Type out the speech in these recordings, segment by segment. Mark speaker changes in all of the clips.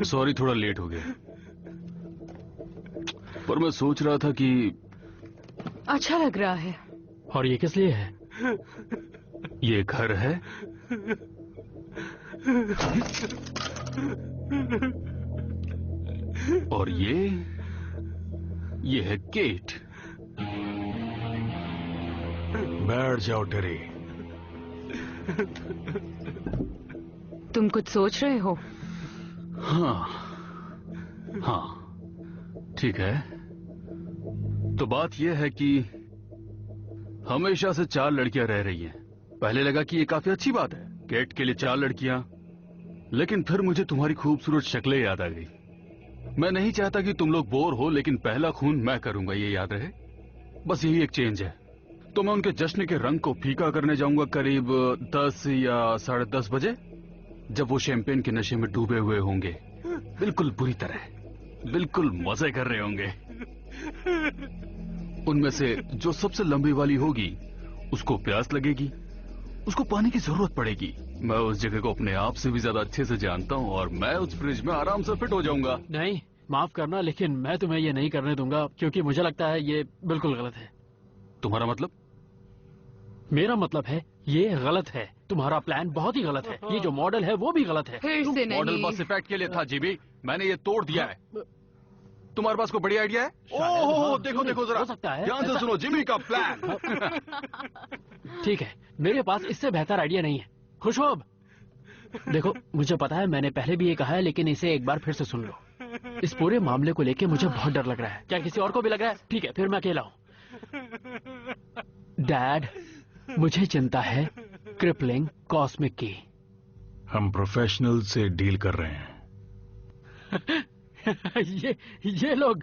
Speaker 1: Sorry, थोड़ा late हो गया, पर मैं सोच रहा था कि
Speaker 2: अच्छा लग रहा है।
Speaker 3: और ये किस लिए है?
Speaker 1: ये घर है और ये है केट।
Speaker 4: बैठ जाओ टेरी।
Speaker 2: तुम कुछ सोच रहे हो?
Speaker 1: हाँ, ठीक है। तो बात यह है कि हमेशा से 4 लड़कियां रह रही हैं। पहले लगा कि ये काफी अच्छी बात है, केट के लिए 4 लड़कियां, लेकिन फिर मुझे तुम्हारी खूबसूरत शक्लें याद आ गई। मैं नहीं चाहता कि तुम लोग बोर हो, लेकिन पहला खून मैं करूंगा, ये याद रहे। बस यही एक चेंज है। तो मैं उनके जश्न के रंग को फीका करने जाऊंगा करीब 10 या 10:30 बजे, जब वो शैंपेन के नशे में डूबे हुए होंगे, बिल्कुल बुरी तरह, बिल्कुल मजे कर रहे होंगे। उनमें से जो सबसे लंबी वाली होगी उसको प्यास लगेगी, उसको पानी की जरूरत पड़ेगी। मैं उस जगह को अपने आप से भी ज्यादा अच्छे से जानता हूँ और मैं उस फ्रिज में आराम से फिट हो जाऊंगा।
Speaker 3: नहीं, माफ करना, लेकिन मैं तुम्हें ये नहीं करने दूंगा, क्योंकि मुझे लगता है ये बिल्कुल गलत है।
Speaker 1: तुम्हारा मतलब?
Speaker 3: मेरा मतलब है ये गलत है। तुम्हारा प्लान बहुत ही गलत है। ये जो मॉडल है वो भी गलत है।
Speaker 2: फिर से नहीं।
Speaker 1: मॉडल बस इफेक्ट के लिए था जीबी, मैंने ये तोड़ दिया है। तुम्हारे पास कोई बढ़िया आइडिया है? ओह, देखो देखो जरा,
Speaker 3: हो सकता है
Speaker 1: ध्यान से सुनो जिमी का प्लान।
Speaker 3: ठीक है, मेरे पास इससे बेहतर आइडिया नहीं है। खुशबू, देखो मुझे पता है मैंने पहले भी ये कहा है, लेकिन इसे एक बार फिर से सुन लो। इस पूरे मामले को लेके मुझे बहुत डर लग रहा है। क्या किसी और को भी लग रहा है? ठीक है, फिर मैं अकेला हूँ। डैड, मुझे चिंता है क्रिपलिंग कॉस्मिक की।
Speaker 4: हम प्रोफेशनल से डील कर रहे हैं।
Speaker 3: ये लोग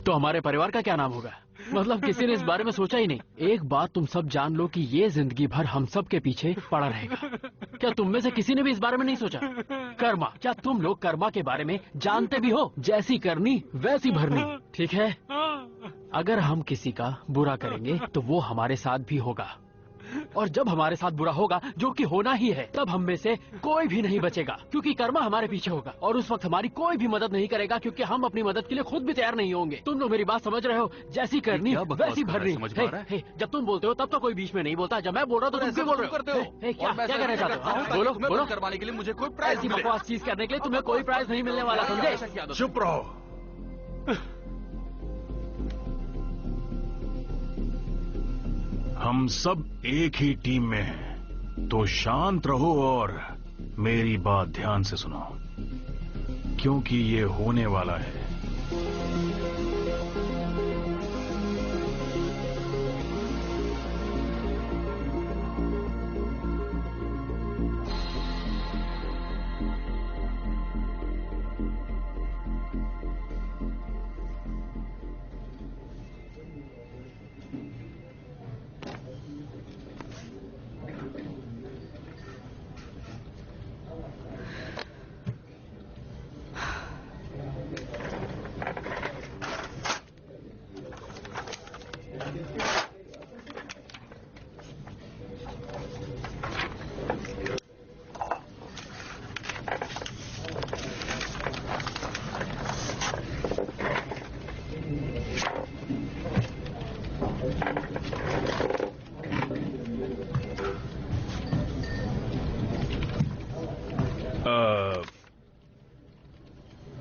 Speaker 3: तो हमारे परिवार का क्या नाम होगा? मतलब किसी ने इस बारे में सोचा ही नहीं। एक बात तुम सब जान लो कि ये जिंदगी भर हम सब के पीछे पड़ा रहेगा। क्या तुम में से किसी ने भी इस बारे में नहीं सोचा? कर्मा, क्या तुम लोग कर्मा के बारे में जानते भी हो? जैसी करनी वैसी भरनी, ठीक है? अगर हम किसी का बुरा करेंगे तो वो हमारे साथ भी होगा, और जब हमारे साथ बुरा होगा, जो कि होना ही है, तब हम में से कोई भी नहीं बचेगा, क्योंकि कर्मा हमारे पीछे होगा। और उस वक्त हमारी कोई भी मदद नहीं करेगा, क्योंकि हम अपनी मदद के लिए खुद भी तैयार नहीं होंगे। तुम लोग मेरी बात समझ रहे हो? जैसी करनी वैसी भरनी। जब तुम बोलते हो तब तो कोई बीच में नहीं बोलता, जब मैं बोल रहा हूँ तो तुम क्यों बोल रहे हो? क्या कहना चाहते हो? बोलो बोलो।
Speaker 1: करवाने के लिए मुझे कोई प्राइज
Speaker 3: ऐसी बकवास चीज करने के लिए तुम्हें कोई प्राइज नहीं मिलने वाला, समझे?
Speaker 4: चुप रहो। हम सब एक ही टीम में हैं, तो शांत रहो और मेरी बात ध्यान से सुनो, क्योंकि ये होने वाला है।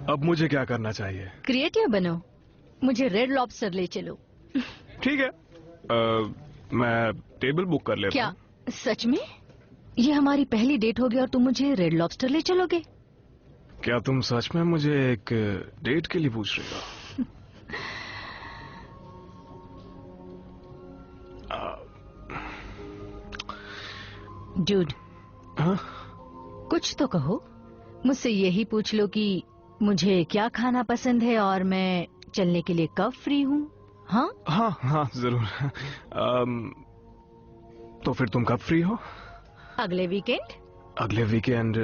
Speaker 4: अब मुझे क्या करना चाहिए?
Speaker 5: क्रिएटिव बनो। मुझे रेड लॉबस्टर ले चलो।
Speaker 4: ठीक है, मैं टेबल बुक कर लेता
Speaker 5: क्या
Speaker 4: हूँ।
Speaker 5: सच में? ये हमारी पहली डेट होगी और तुम मुझे रेड लॉबस्टर ले चलोगे?
Speaker 4: क्या तुम सच में मुझे एक डेट के लिए पूछ रही हो?
Speaker 5: डूड,
Speaker 4: हाँ?
Speaker 5: कुछ तो कहो। मुझसे यही पूछ लो कि मुझे क्या खाना पसंद है और मैं चलने के लिए कब फ्री हूँ। हाँ
Speaker 4: हाँ हाँ जरूर। तो फिर तुम कब फ्री हो?
Speaker 5: अगले वीकेंड।
Speaker 4: अगले वीकेंड?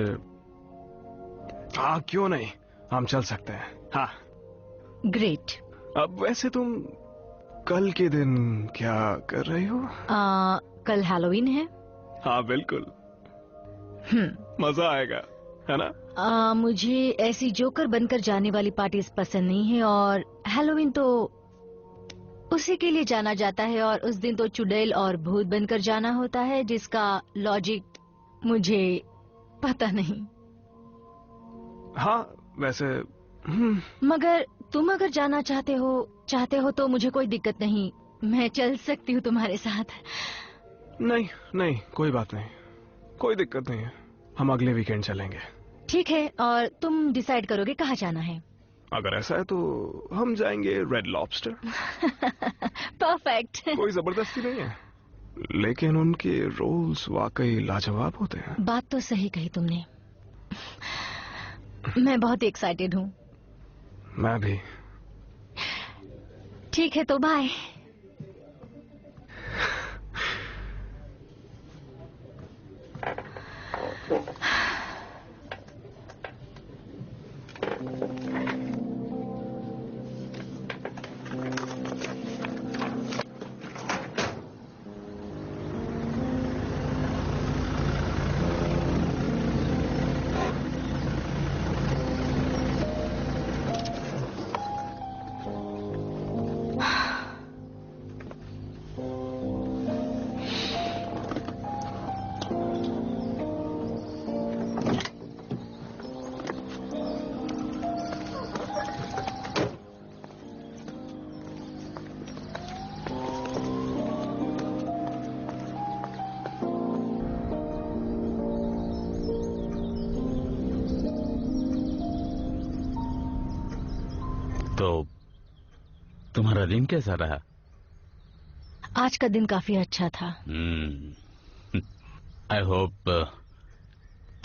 Speaker 4: हाँ, क्यों नहीं, हम चल सकते हैं। हाँ
Speaker 5: ग्रेट।
Speaker 4: अब वैसे तुम कल के दिन क्या कर रही हो?
Speaker 5: कल हैलोवीन है।
Speaker 4: हाँ बिल्कुल।
Speaker 6: मजा आएगा, है ना?
Speaker 5: मुझे ऐसी जोकर बनकर जाने वाली पार्टीज पसंद नहीं है, और हैलोवीन तो उसी के लिए जाना जाता है, और उस दिन तो चुड़ैल और भूत बनकर जाना होता है, जिसका लॉजिक मुझे पता नहीं।
Speaker 6: हाँ वैसे
Speaker 5: मगर तुम अगर जाना चाहते हो तो मुझे कोई दिक्कत नहीं, मैं चल सकती हूँ तुम्हारे साथ।
Speaker 6: नहीं नहीं, कोई बात नहीं, कोई दिक्कत नहीं है, हम अगले वीकेंड चलेंगे।
Speaker 5: ठीक है, और तुम डिसाइड करोगे कहाँ जाना है।
Speaker 6: अगर ऐसा है तो हम जाएंगे रेड लॉबस्टर।
Speaker 5: परफेक्ट।
Speaker 6: कोई जबरदस्ती नहीं है, लेकिन उनके रोल्स वाकई लाजवाब होते हैं।
Speaker 5: बात तो सही कही तुमने। मैं बहुत एक्साइटेड हूँ।
Speaker 6: मैं भी।
Speaker 5: ठीक है तो बाय।
Speaker 1: तो तुम्हारा दिन कैसा रहा?
Speaker 5: आज का दिन काफी अच्छा था।
Speaker 1: आई होप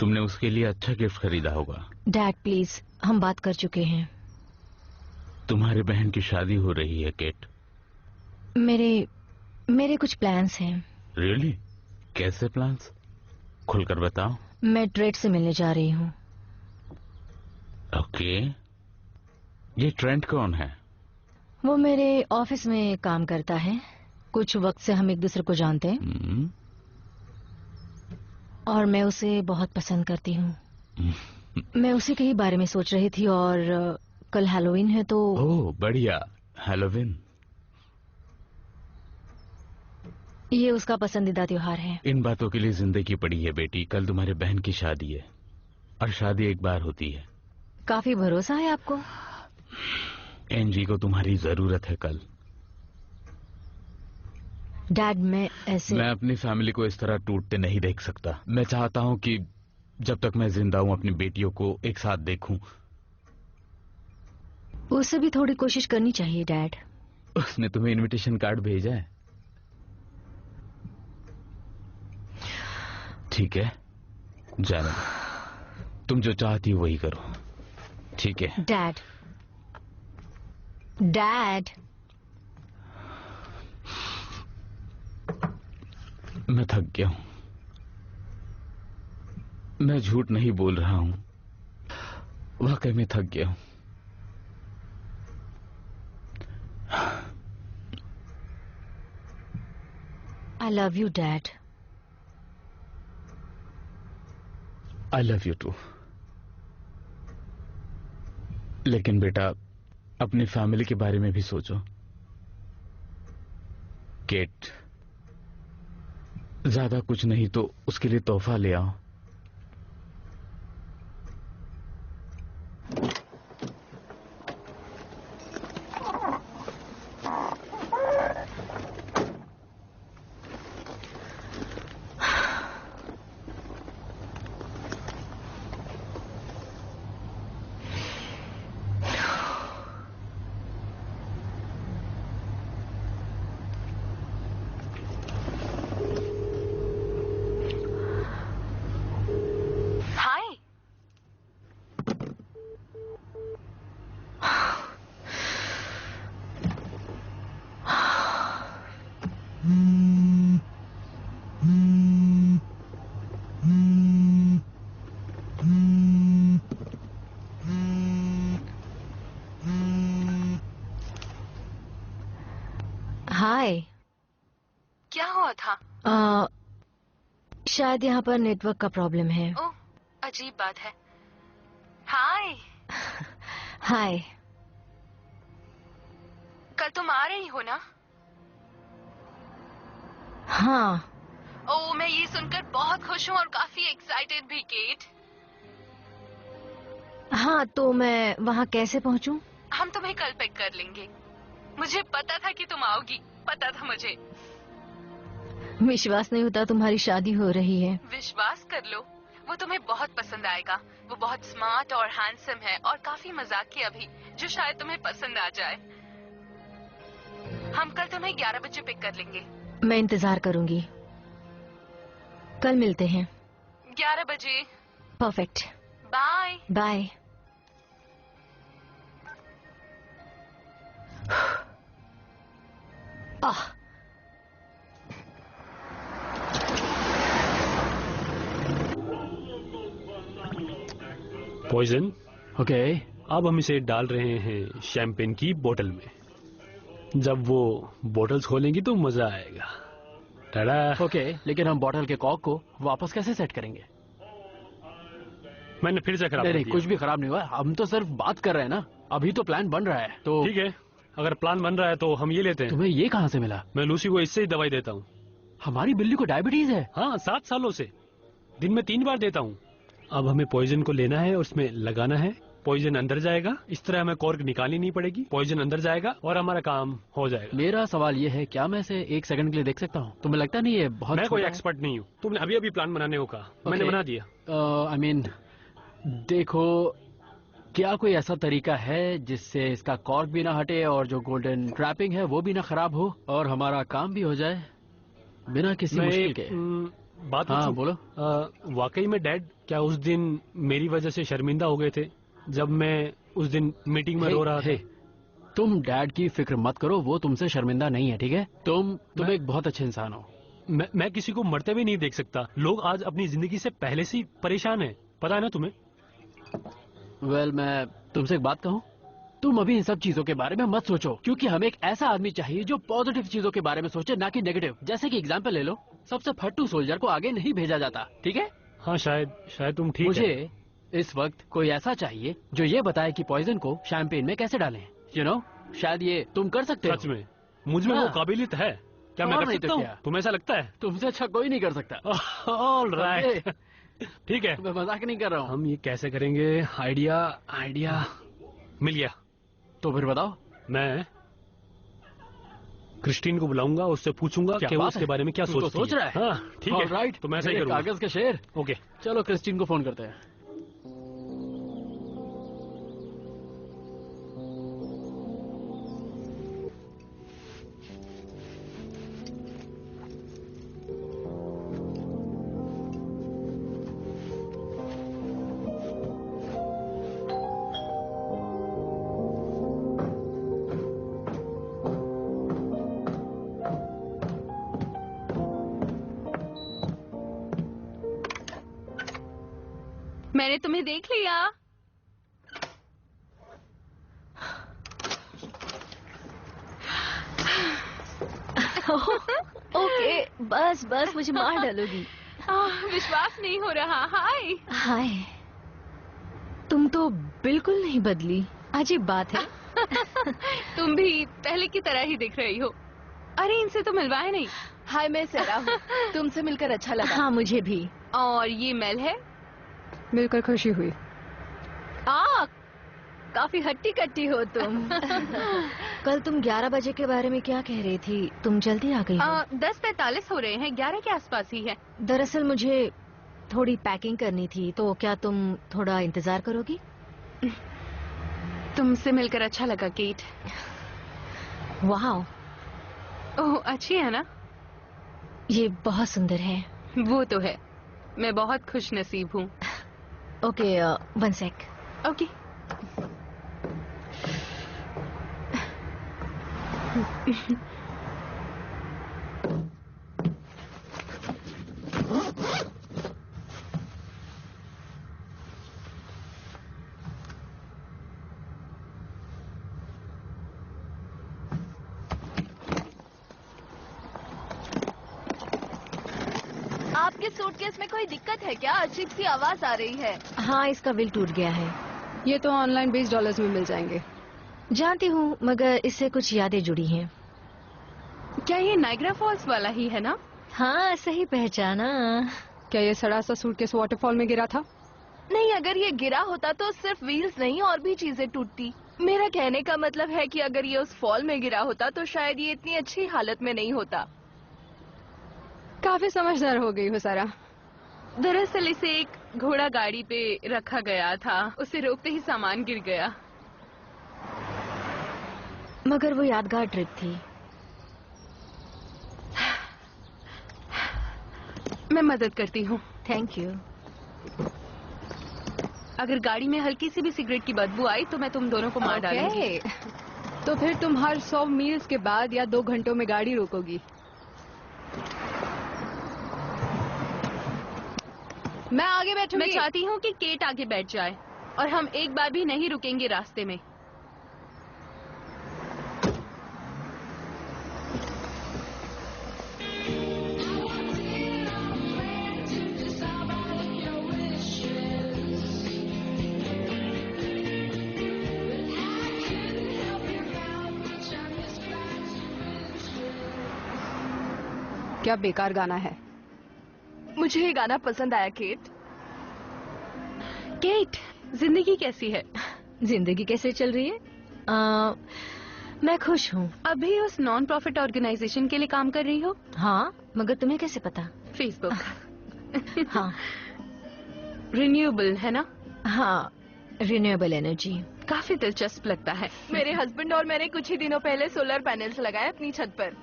Speaker 1: तुमने उसके लिए अच्छा गिफ्ट खरीदा होगा।
Speaker 5: डैड प्लीज, हम बात कर चुके हैं।
Speaker 1: तुम्हारी बहन की शादी हो रही है केट।
Speaker 5: मेरे कुछ प्लान्स हैं।
Speaker 1: रियली? कैसे प्लान्स? खुलकर बताओ।
Speaker 5: मैं ट्रेड से मिलने जा रही हूँ।
Speaker 1: ओके। ये ट्रेंट कौन है?
Speaker 5: वो मेरे ऑफिस में काम करता है। कुछ वक्त से हम एक दूसरे को जानते हैं। और मैं उसे बहुत पसंद करती हूँ। मैं उसी के ही बारे में सोच रही थी, और कल हैलोवीन है तो।
Speaker 1: ओह बढ़िया, हैलोवीन।
Speaker 5: ये उसका पसंदीदा त्योहार है।
Speaker 1: इन बातों के लिए जिंदगी पड़ी है बेटी। कल तुम्हारे बहन की शादी है, और शादी एक बार होती है।
Speaker 5: काफी भरोसा है आपको।
Speaker 1: एनजी को तुम्हारी जरूरत है कल।
Speaker 5: डैड मैं
Speaker 1: अपनी फैमिली को इस तरह टूटते नहीं देख सकता। मैं चाहता हूं कि जब तक मैं जिंदा हूं अपनी बेटियों को एक साथ देखूं।
Speaker 5: उसे भी थोड़ी कोशिश करनी चाहिए डैड।
Speaker 1: उसने तुम्हें इनविटेशन कार्ड भेजा है? ठीक है, जाने दो। तुम जो चाहती हो वही करो, ठीक है?
Speaker 5: डैड डैड
Speaker 1: मैं थक गया हूं। मैं झूठ नहीं बोल रहा हूं, वाकई में थक गया हूं।
Speaker 5: I love you dad.
Speaker 1: I love you too. लेकिन बेटा, अपनी फैमिली के बारे में भी सोचो। केट, ज्यादा कुछ नहीं तो उसके लिए तोहफा ले आओ।
Speaker 5: हाय।
Speaker 2: क्या हुआ था?
Speaker 5: शायद यहाँ पर नेटवर्क का प्रॉब्लम है।
Speaker 2: अजीब बात है। हाय।
Speaker 5: हाय।
Speaker 2: कल तुम आ रही हो ना?
Speaker 5: हाँ।
Speaker 2: ओह, मैं ये सुनकर बहुत खुश हूँ और काफी एक्साइटेड भी, केट।
Speaker 5: हाँ, तो मैं वहाँ कैसे पहुँचूं?
Speaker 2: हम तुम्हें कल पिक कर लेंगे। मुझे पता था कि तुम आओगी, पता था मुझे।
Speaker 5: विश्वास नहीं होता तुम्हारी शादी हो रही है।
Speaker 2: विश्वास कर लो, वो तुम्हें बहुत पसंद आएगा। वो बहुत स्मार्ट और हैंडसम है और काफी मजाकिया भी, जो शायद तुम्हें पसंद आ जाए। हम कल तुम्हें 11 बजे पिक कर लेंगे।
Speaker 5: मैं इंतजार करूंगी। कल मिलते हैं।
Speaker 2: 11 बजे।
Speaker 5: परफेक्ट।
Speaker 2: बाय।
Speaker 5: बाय। आह,
Speaker 7: पॉइजन।
Speaker 3: ओके।
Speaker 7: अब हम इसे डाल रहे हैं शैंपेन की बोतल में। जब वो बोतल्स खोलेंगी तो मजा आएगा। टाडा।
Speaker 3: ओके, लेकिन हम बॉटल के कॉक को वापस कैसे सेट करेंगे?
Speaker 7: मैंने फिर से खराब
Speaker 3: नहीं
Speaker 7: कर
Speaker 3: नहीं,
Speaker 7: दिया।
Speaker 3: कुछ भी खराब नहीं हुआ। हम तो सिर्फ बात कर रहे हैं ना। अभी तो प्लान बन रहा है। तो
Speaker 7: ठीक है, अगर प्लान बन रहा है तो हम ये लेते हैं।
Speaker 3: तुम्हें ये कहाँ से मिला?
Speaker 7: मैं लूसी को इससे ही दवाई देता हूँ।
Speaker 3: हमारी बिल्ली को डायबिटीज है।
Speaker 7: हाँ, 7 सालों से दिन में 3 बार देता हूँ। अब हमें पॉइजन को लेना है और उसमें लगाना है। पॉइजन अंदर जाएगा, इस तरह हमें कॉर्क निकालनी नहीं पड़ेगी। पॉइजन अंदर जाएगा और हमारा काम हो जाएगा।
Speaker 3: मेरा सवाल ये है, क्या मैं इसे 1 सेकंड के लिए देख सकता हूँ? तुम्हें लगता नहीं ये बहुत
Speaker 7: मैं कोई
Speaker 3: छोटा है?
Speaker 7: एक्सपर्ट नहीं हूँ। तुमने अभी अभी प्लान बनाने को कहा, मैंने
Speaker 3: Okay.
Speaker 7: बना दिया।
Speaker 3: आई मीन, देखो, क्या कोई ऐसा तरीका है जिससे इसका कॉर्क भी ना हटे और जो गोल्डन ट्रैपिंग है वो भी ना खराब हो और हमारा काम भी हो जाए बिना किसी
Speaker 7: मैं
Speaker 3: मुश्किल
Speaker 7: एक
Speaker 3: के?
Speaker 7: बात
Speaker 3: हाँ,
Speaker 7: पूछूं?
Speaker 3: बोलो।
Speaker 7: वाकई में डैड क्या उस दिन मेरी वजह से शर्मिंदा हो गए थे जब मैं उस दिन मीटिंग में रो रहा था?
Speaker 3: तुम डैड की फिक्र मत करो, वो तुमसे शर्मिंदा नहीं है, ठीक है? तुम एक बहुत अच्छे इंसान हो।
Speaker 7: मैं किसी को मरते हुए नहीं देख सकता। लोग आज अपनी जिंदगी से पहले से ही परेशान हैं, पता है ना तुम्हें?
Speaker 3: वेल, मैं तुमसे एक बात कहूँ, तुम अभी इन सब चीजों के बारे में मत सोचो, क्योंकि हमें एक ऐसा आदमी चाहिए जो पॉजिटिव चीजों के बारे में सोचे, ना कि नेगेटिव। जैसे कि एग्जांपल ले लो, सबसे फट्टू सोल्जर को आगे नहीं भेजा जाता, ठीक है?
Speaker 7: हाँ, शायद तुम ठीक
Speaker 3: मुझे
Speaker 7: है।
Speaker 3: इस वक्त कोई ऐसा चाहिए जो ये बताए कि पॉइजन को शैंपेन में कैसे डालें। यू नो, शायद ये तुम कर सकते हो।
Speaker 7: सच में मुझ में वो
Speaker 3: हाँ।
Speaker 7: काबिलियत है क्या? मैं
Speaker 3: और
Speaker 7: कर
Speaker 3: नहीं तो
Speaker 7: सकता हूँ?
Speaker 3: क्या?
Speaker 7: तुम्हें ऐसा लगता है?
Speaker 3: तुमसे अच्छा कोई नहीं कर सकता।
Speaker 7: ऑल राइट, ठीक है।
Speaker 3: मैं मजाक नहीं कर रहा हूँ।
Speaker 7: हम ये कैसे करेंगे? आइडिया मिल गया।
Speaker 3: तो फिर बताओ।
Speaker 7: मैं क्रिस्टीन को बुलाऊंगा, उससे पूछूंगा
Speaker 3: क्या
Speaker 7: कि वो
Speaker 3: बात
Speaker 7: उसके
Speaker 3: है?
Speaker 7: बारे में क्या
Speaker 3: तू तो
Speaker 7: सोचती
Speaker 3: सोच
Speaker 7: है।
Speaker 3: रहा है।
Speaker 7: हाँ, ठीक है।
Speaker 3: राइट,
Speaker 7: तो मैं ऐसा ही करूंगा।
Speaker 3: कागज का शेर।
Speaker 7: ओके।
Speaker 3: चलो क्रिस्टीन को फोन करते हैं।
Speaker 2: मैंने तुम्हें देख लिया।
Speaker 5: ओके, बस बस मुझे मार डालोगी।
Speaker 2: विश्वास नहीं हो रहा। हाय।
Speaker 5: हाय, तुम तो बिल्कुल नहीं बदली। अजीब बात है।
Speaker 2: तुम भी पहले की तरह ही दिख रही हो। अरे, इनसे तो मिलवाए नहीं। हाय, मैं सेरा हूँ। तुमसे मिलकर अच्छा लगा।
Speaker 5: हाँ, मुझे भी।
Speaker 2: और ये मेल है। मिलकर खुशी हुई।
Speaker 5: काफी हट्टी कट्टी हो तुम। कल तुम 11 बजे के बारे में क्या कह रही थी? तुम जल्दी आ गई हो।
Speaker 2: 10:45 हो रहे हैं, 11 के आसपास ही है।
Speaker 5: दरअसल मुझे थोड़ी पैकिंग करनी थी, तो क्या तुम थोड़ा इंतजार करोगी?
Speaker 2: तुमसे मिलकर अच्छा लगा, केट।
Speaker 5: वाह,
Speaker 2: ओह, अच्छी है ना?
Speaker 5: ये बहुत सुंदर है।
Speaker 2: वो तो है। मैं बहुत खुश नसीब हूँ।
Speaker 5: ओके, 1 सेक।
Speaker 2: ओके।
Speaker 5: आपके
Speaker 2: सूटकेस में कोई दिक्कत है क्या? अजीब सी आवाज आ रही है।
Speaker 5: हाँ, इसका बिल टूट गया है।
Speaker 8: ये तो ऑनलाइन $20 में मिल जाएंगे।
Speaker 5: जानती हूँ, मगर इससे कुछ यादें जुड़ी हैं।
Speaker 2: क्या ये नाइग्रा फॉल्स वाला ही है ना?
Speaker 5: हाँ, सही पहचाना।
Speaker 8: क्या ये सड़ा सा सूटकेस वाटरफॉल में गिरा था?
Speaker 2: नहीं, अगर ये गिरा होता तो सिर्फ व्हील्स नहीं और भी चीजें टूटती। मेरा कहने का मतलब है कि अगर ये उस फॉल में गिरा होता तो शायद ये इतनी अच्छी हालत में नहीं होता।
Speaker 8: काफी समझदार हो गई हो सारा।
Speaker 2: दरअसल इसे एक घोड़ा गाड़ी पे रखा गया था, उसे रोकते ही सामान गिर गया।
Speaker 5: मगर वो यादगार ट्रिप थी।
Speaker 2: मैं मदद करती हूँ।
Speaker 5: Thank you.
Speaker 2: अगर गाड़ी में हल्की सी भी सिगरेट की बदबू आई तो मैं तुम दोनों को मार डालूंगी।
Speaker 8: तो फिर तुम हर 100 मील्स के बाद या 2 घंटों में गाड़ी रोकोगी। मैं आगे बैठूंगी।
Speaker 2: मैं चाहती हूँ कि केट आगे बैठ जाए और हम एक बार भी नहीं रुकेंगे रास्ते में।
Speaker 8: क्या बेकार गाना है।
Speaker 2: मुझे ये गाना पसंद आया। केट, केट, जिंदगी कैसी है?
Speaker 5: जिंदगी कैसे चल रही है? मैं खुश हूँ।
Speaker 2: अभी उस नॉन प्रॉफिट ऑर्गेनाइजेशन के लिए काम कर रही हो?
Speaker 5: हाँ, मगर तुम्हें कैसे पता?
Speaker 2: फेसबुक।
Speaker 5: हाँ।
Speaker 2: रिन्यूएबल है ना?
Speaker 5: हाँ, रिन्यूएबल एनर्जी।
Speaker 2: काफी दिलचस्प लगता है। मेरे हस्बैंड और मैंने कुछ ही दिनों पहले सोलर पैनल्स लगाए अपनी छत पर।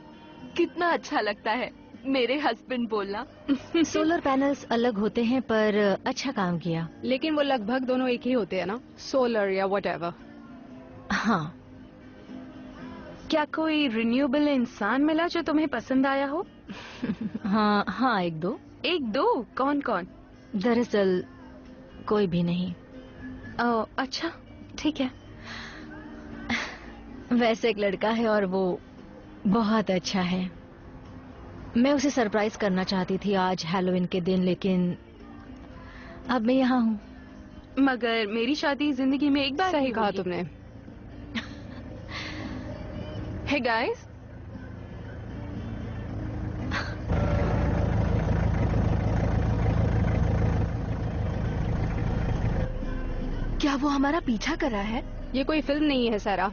Speaker 2: कितना अच्छा लगता है मेरे हस्बैंड बोलना।
Speaker 5: सोलर पैनल्स अलग होते हैं पर अच्छा काम किया।
Speaker 8: लेकिन वो लगभग दोनों एक ही होते हैं ना, सोलर या व्हाटएवर।
Speaker 5: हाँ।
Speaker 2: क्या कोई रिन्यूएबल इंसान मिला जो तुम्हें पसंद आया हो?
Speaker 5: हाँ हाँ, एक दो।
Speaker 2: एक दो? कौन कौन?
Speaker 5: दरअसल कोई भी नहीं।
Speaker 2: ओह, अच्छा, ठीक है।
Speaker 5: वैसे एक लड़का है और वो बहुत अच्छा है। मैं उसे सरप्राइज करना चाहती थी आज हैलोवीन के दिन, लेकिन अब मैं यहाँ हूँ।
Speaker 2: मगर मेरी शादी जिंदगी में एक बार
Speaker 8: सही
Speaker 2: ही
Speaker 8: कहा
Speaker 2: होगी।
Speaker 8: तुमने।
Speaker 2: हे गाइस, क्या वो हमारा पीछा कर रहा है?
Speaker 8: ये कोई फिल्म नहीं है सारा।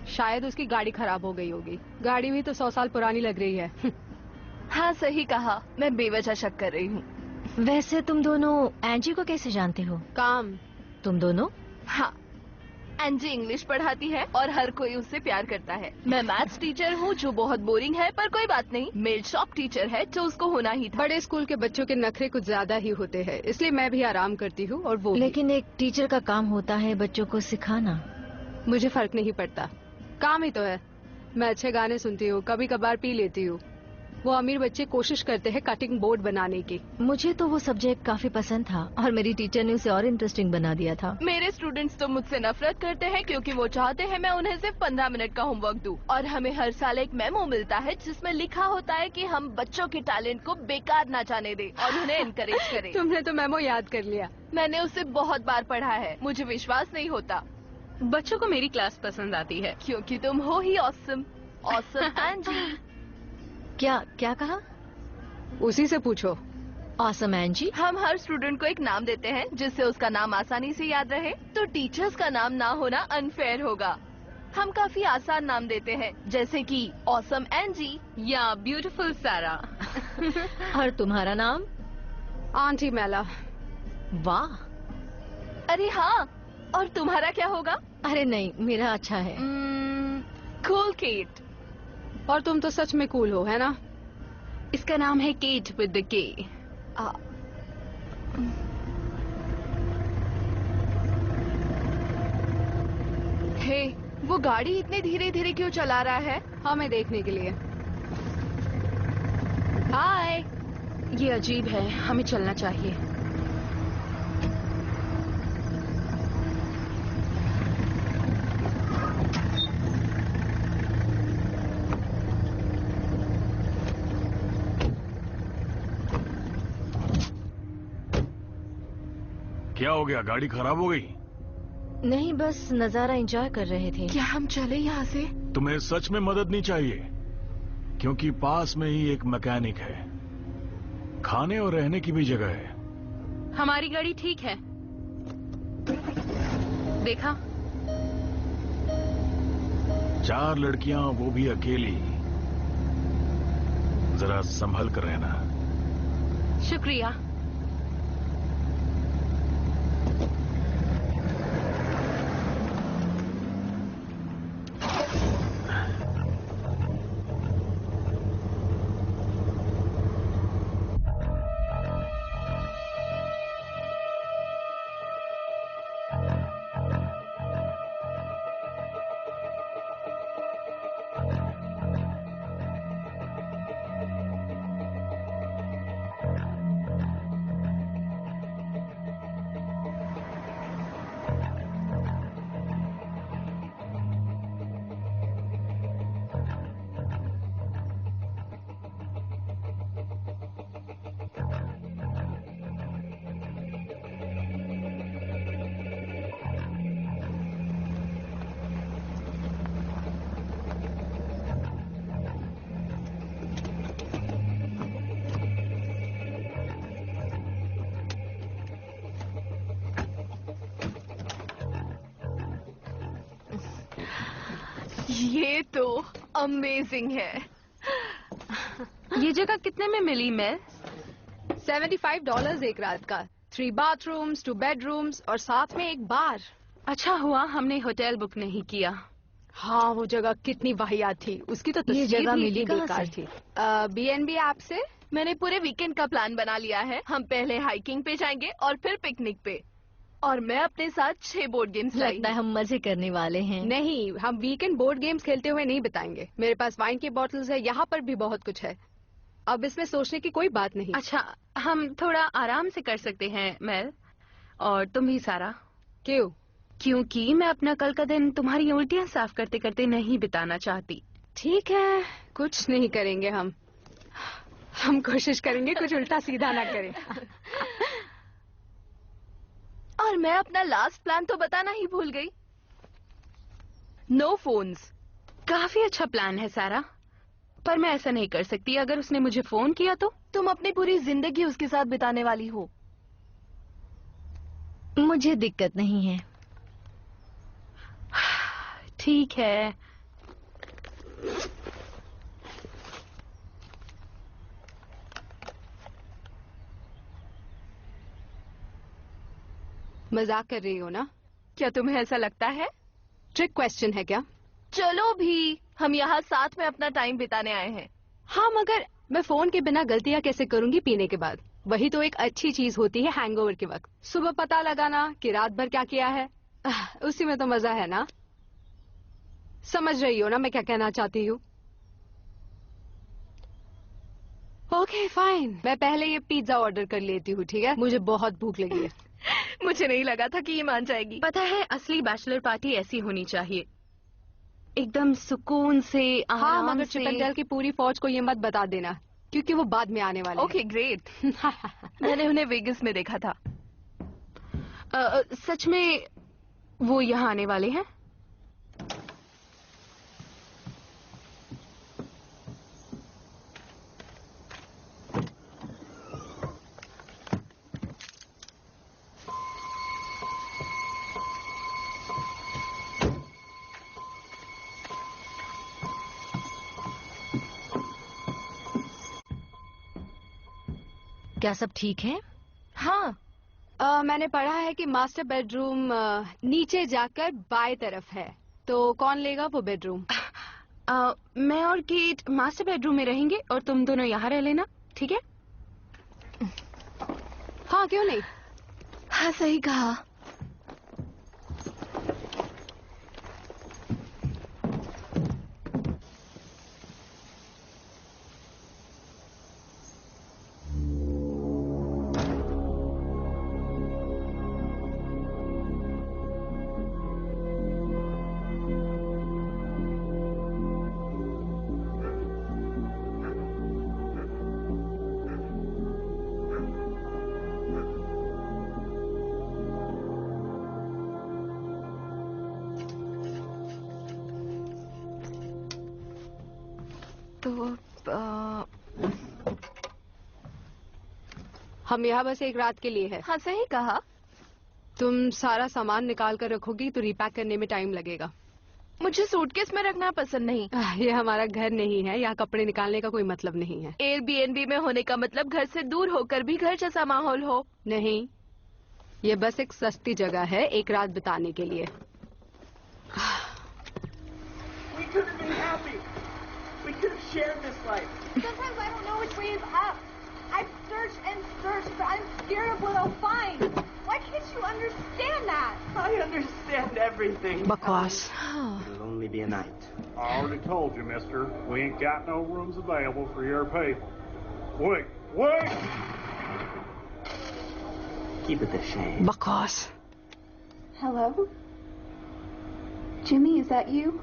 Speaker 8: शायद उसकी गाड़ी खराब हो गई होगी। गाड़ी भी तो 100 साल पुरानी लग रही है।
Speaker 2: हाँ, सही कहा। मैं बेवजह शक कर रही हूँ।
Speaker 5: वैसे तुम दोनों एंजी को कैसे जानते हो?
Speaker 8: काम।
Speaker 5: तुम दोनों?
Speaker 2: हाँ, एंजी इंग्लिश पढ़ाती है और हर कोई उससे प्यार करता है। मैं मैथ्स टीचर हूँ जो बहुत बोरिंग है, पर कोई बात नहीं। मेड शॉप टीचर है जो उसको होना ही था।
Speaker 8: बड़े स्कूल के बच्चों के नखरे कुछ ज्यादा ही होते हैं, इसलिए मैं भी आराम करती हूँ और वो भी।
Speaker 5: लेकिन एक टीचर का काम होता है बच्चों को सिखाना।
Speaker 8: मुझे फर्क नहीं पड़ता, काम ही तो है। मैं अच्छे गाने सुनती हूँ, कभी कभार पी लेती हूँ। वो अमीर बच्चे कोशिश करते हैं कटिंग बोर्ड बनाने की।
Speaker 5: मुझे तो वो सब्जेक्ट काफी पसंद था और मेरी टीचर ने उसे और इंटरेस्टिंग बना दिया था।
Speaker 2: मेरे स्टूडेंट्स तो मुझसे नफरत करते हैं क्योंकि वो चाहते हैं मैं उन्हें सिर्फ 15 मिनट का होमवर्क दूं। और हमें हर साल एक मेमो मिलता है जिसमें लिखा होता है कि हम बच्चों के टैलेंट को बेकार ना जाने दें और उन्हें इनकरेज करें।
Speaker 8: तुमने तो मेमो याद कर लिया।
Speaker 2: मैंने उसे बहुत बार पढ़ा है, मुझे विश्वास नहीं होता। बच्चों को मेरी क्लास पसंद आती है क्योंकि तुम हो ही ऑसम। ऑसम एंजी।
Speaker 5: क्या कहा?
Speaker 8: उसी से पूछो।
Speaker 5: ऑसम एंजी।
Speaker 2: हम हर स्टूडेंट को एक नाम देते हैं जिससे उसका नाम आसानी से याद रहे। तो टीचर्स का नाम ना होना अनफेयर होगा। हम काफी आसान नाम देते हैं, जैसे कि ऑसम एंजी या ब्यूटीफुल सारा।
Speaker 5: और तुम्हारा नाम?
Speaker 8: आंटी मेला।
Speaker 5: वाह।
Speaker 2: अरे हाँ, और तुम्हारा क्या होगा?
Speaker 5: अरे नहीं, मेरा अच्छा है।
Speaker 2: Cool Kate.
Speaker 8: और तुम तो सच में कूल हो, है ना?
Speaker 2: इसका नाम है केट विद द के। हे, वो गाड़ी इतने धीरे धीरे क्यों चला रहा है?
Speaker 8: हमें देखने के लिए।
Speaker 2: हाय, ये अजीब है, हमें चलना चाहिए।
Speaker 4: क्या हो गया, गाड़ी खराब हो गई?
Speaker 5: नहीं, बस नजारा एंजॉय कर रहे थे।
Speaker 2: क्या हम चले यहाँ से?
Speaker 4: तुम्हें सच में मदद नहीं चाहिए, क्योंकि पास में ही एक मैकेनिक है, खाने और रहने की भी जगह है।
Speaker 9: हमारी गाड़ी ठीक है, देखा?
Speaker 4: 4 लड़कियां, वो भी अकेली। जरा संभल कर रहना।
Speaker 9: शुक्रिया।
Speaker 2: ये तो अमेजिंग है।
Speaker 9: ये जगह कितने में मिली मैं?
Speaker 8: $75 एक रात का। 3 बाथरूम्स, 2 बेडरूम्स और साथ में एक बार।
Speaker 9: अच्छा हुआ हमने होटल बुक नहीं किया।
Speaker 8: हाँ, वो जगह कितनी वाहियात थी। उसकी तो
Speaker 5: ये
Speaker 8: तस्वीर
Speaker 5: जगह
Speaker 8: भी
Speaker 5: मिली
Speaker 8: इतनी
Speaker 5: कहाँ
Speaker 8: बेकार
Speaker 5: से?
Speaker 8: थी। B&B ऐप से।
Speaker 2: मैंने पूरे वीकेंड का प्लान बना लिया है। हम पहले हाइकिंग पे जाएंगे और फिर पिकनिक पे। और मैं अपने साथ 6 बोर्ड गेम्स लाई
Speaker 5: लगता है हम मजे करने वाले हैं।
Speaker 8: नहीं, हम वीकेंड बोर्ड गेम्स खेलते हुए नहीं बिताएंगे। मेरे पास वाइन की बॉटल्स है, यहाँ पर भी बहुत कुछ है। अब इसमें सोचने की कोई बात नहीं।
Speaker 9: अच्छा, हम थोड़ा आराम से कर सकते हैं मेल, और तुम भी सारा।
Speaker 8: क्यों?
Speaker 9: क्योंकि मैं अपना कल का दिन तुम्हारी उल्टियां साफ करते करते नहीं बिताना चाहती।
Speaker 8: ठीक है, कुछ नहीं करेंगे हम कोशिश करेंगे कुछ उल्टा सीधा ना करें।
Speaker 2: और मैं अपना लास्ट प्लान तो बताना ही भूल गई। No phones.
Speaker 9: काफी अच्छा प्लान है सारा, पर मैं ऐसा नहीं कर सकती। अगर उसने मुझे फोन किया तो?
Speaker 2: तुम अपनी पूरी जिंदगी उसके साथ बिताने वाली हो।
Speaker 5: मुझे दिक्कत नहीं है।
Speaker 9: ठीक है।
Speaker 8: मजाक कर रही हो ना?
Speaker 2: क्या तुम्हें ऐसा लगता है?
Speaker 8: ट्रिक क्वेश्चन है क्या?
Speaker 2: चलो भी, हम यहाँ साथ में अपना टाइम बिताने आए हैं।
Speaker 8: हाँ, मगर मैं फोन के बिना गलतियाँ कैसे करूंगी पीने के बाद? वही तो एक अच्छी चीज होती है हैंगओवर के वक्त। सुबह पता लगाना कि रात भर क्या किया है, उसी में तो मजा है ना। समझ रही हो ना मैं क्या कहना चाहती हूँ? ओके फाइन, मैं पहले ये पिज्जा ऑर्डर कर लेती हूँ, ठीक है? मुझे बहुत भूख लगी है।
Speaker 2: मुझे नहीं लगा था कि ये मान जाएगी।
Speaker 9: पता है, असली बैचलर पार्टी ऐसी होनी चाहिए, एकदम सुकून से,
Speaker 8: हाँ,
Speaker 9: आराम
Speaker 8: मगर
Speaker 9: से।
Speaker 8: चिपनडेल की पूरी फौज को ये मत बता देना, क्योंकि वो बाद में आने वाले हैं।
Speaker 2: Okay great. मैंने उन्हें वेगस में देखा था।
Speaker 9: सच में वो यहाँ आने वाले हैं?
Speaker 5: क्या सब ठीक है?
Speaker 2: हाँ,
Speaker 8: मैंने पढ़ा है कि मास्टर बेडरूम नीचे जाकर बाएं तरफ है, तो कौन लेगा वो बेडरूम?
Speaker 9: मैं और केट मास्टर बेडरूम में रहेंगे और तुम दोनों यहाँ रह लेना, ठीक है?
Speaker 8: हाँ, क्यों नहीं?
Speaker 2: हाँ सही कहा। तो
Speaker 8: हम यहाँ बस एक रात के लिए है।
Speaker 2: हाँ सही कहा।
Speaker 8: तुम सारा सामान निकाल कर रखोगी तो रिपैक करने में टाइम लगेगा।
Speaker 2: मुझे सूटकेस में रखना पसंद नहीं।
Speaker 8: ये हमारा घर नहीं है, यहाँ कपड़े निकालने का कोई मतलब नहीं है।
Speaker 2: एयरबीएनबी में होने का मतलब घर से दूर होकर भी घर जैसा माहौल हो।
Speaker 8: नहीं, ये बस एक सस्ती जगह है एक रात बिताने के लिए।
Speaker 10: We could have been happy. We could have shared this life.
Speaker 11: Sometimes I don't know which way is up. I've searched and searched, but I'm scared of what I'll find. Why can't you understand that?
Speaker 10: I understand everything.
Speaker 8: बकवास।
Speaker 10: It'll only be a night.
Speaker 12: I already told you, mister. We ain't got no rooms available for your people. Wait, wait!
Speaker 10: Keep it the shame.
Speaker 8: बकवास।
Speaker 11: Hello? Jimmy, is that you?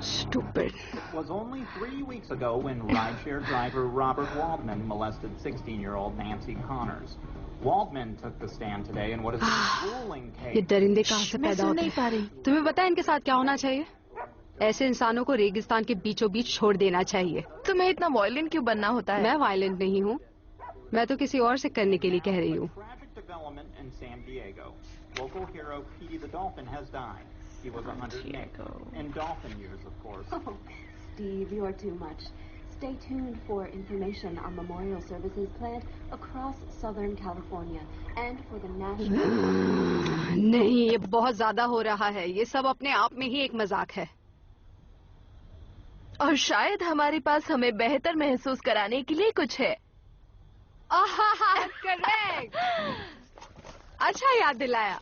Speaker 8: Stupid.
Speaker 13: It was only 3 weeks ago when rideshare driver Robert Waldman molested 16-year-old Nancy Connors. Waldman took the stand today in what is a grueling case.
Speaker 8: ये दरिंदे कहाँ से पैदा होते
Speaker 2: नहीं पा रही।
Speaker 8: हैं? तुम्हें पता है इनके साथ क्या होना चाहिए? ऐसे इंसानों को रेगिस्तान के बीचों बीच छोड़ देना चाहिए।
Speaker 2: तुम्हें इतना वायलेंट क्यों बनना होता है?
Speaker 8: मैं वायलेंट नहीं हूँ, मैं तो किसी और से करने के लिए कह रही हूँ।
Speaker 13: Tragic development in San Diego. Local hero Petey the Dolphin has died. He was 108. In dolphin years, of course.
Speaker 11: Oh, Steve, you're too much. Stay tuned for information on memorial services planned across Southern California and for the national...
Speaker 8: नहीं, ये बहुत ज्यादा हो रहा है। ये सब अपने आप में ही एक मजाक है।
Speaker 2: और शायद हमारे पास हमें बेहतर महसूस कराने के लिए कुछ है।
Speaker 8: करेक्ट। अच्छा याद दिलाया।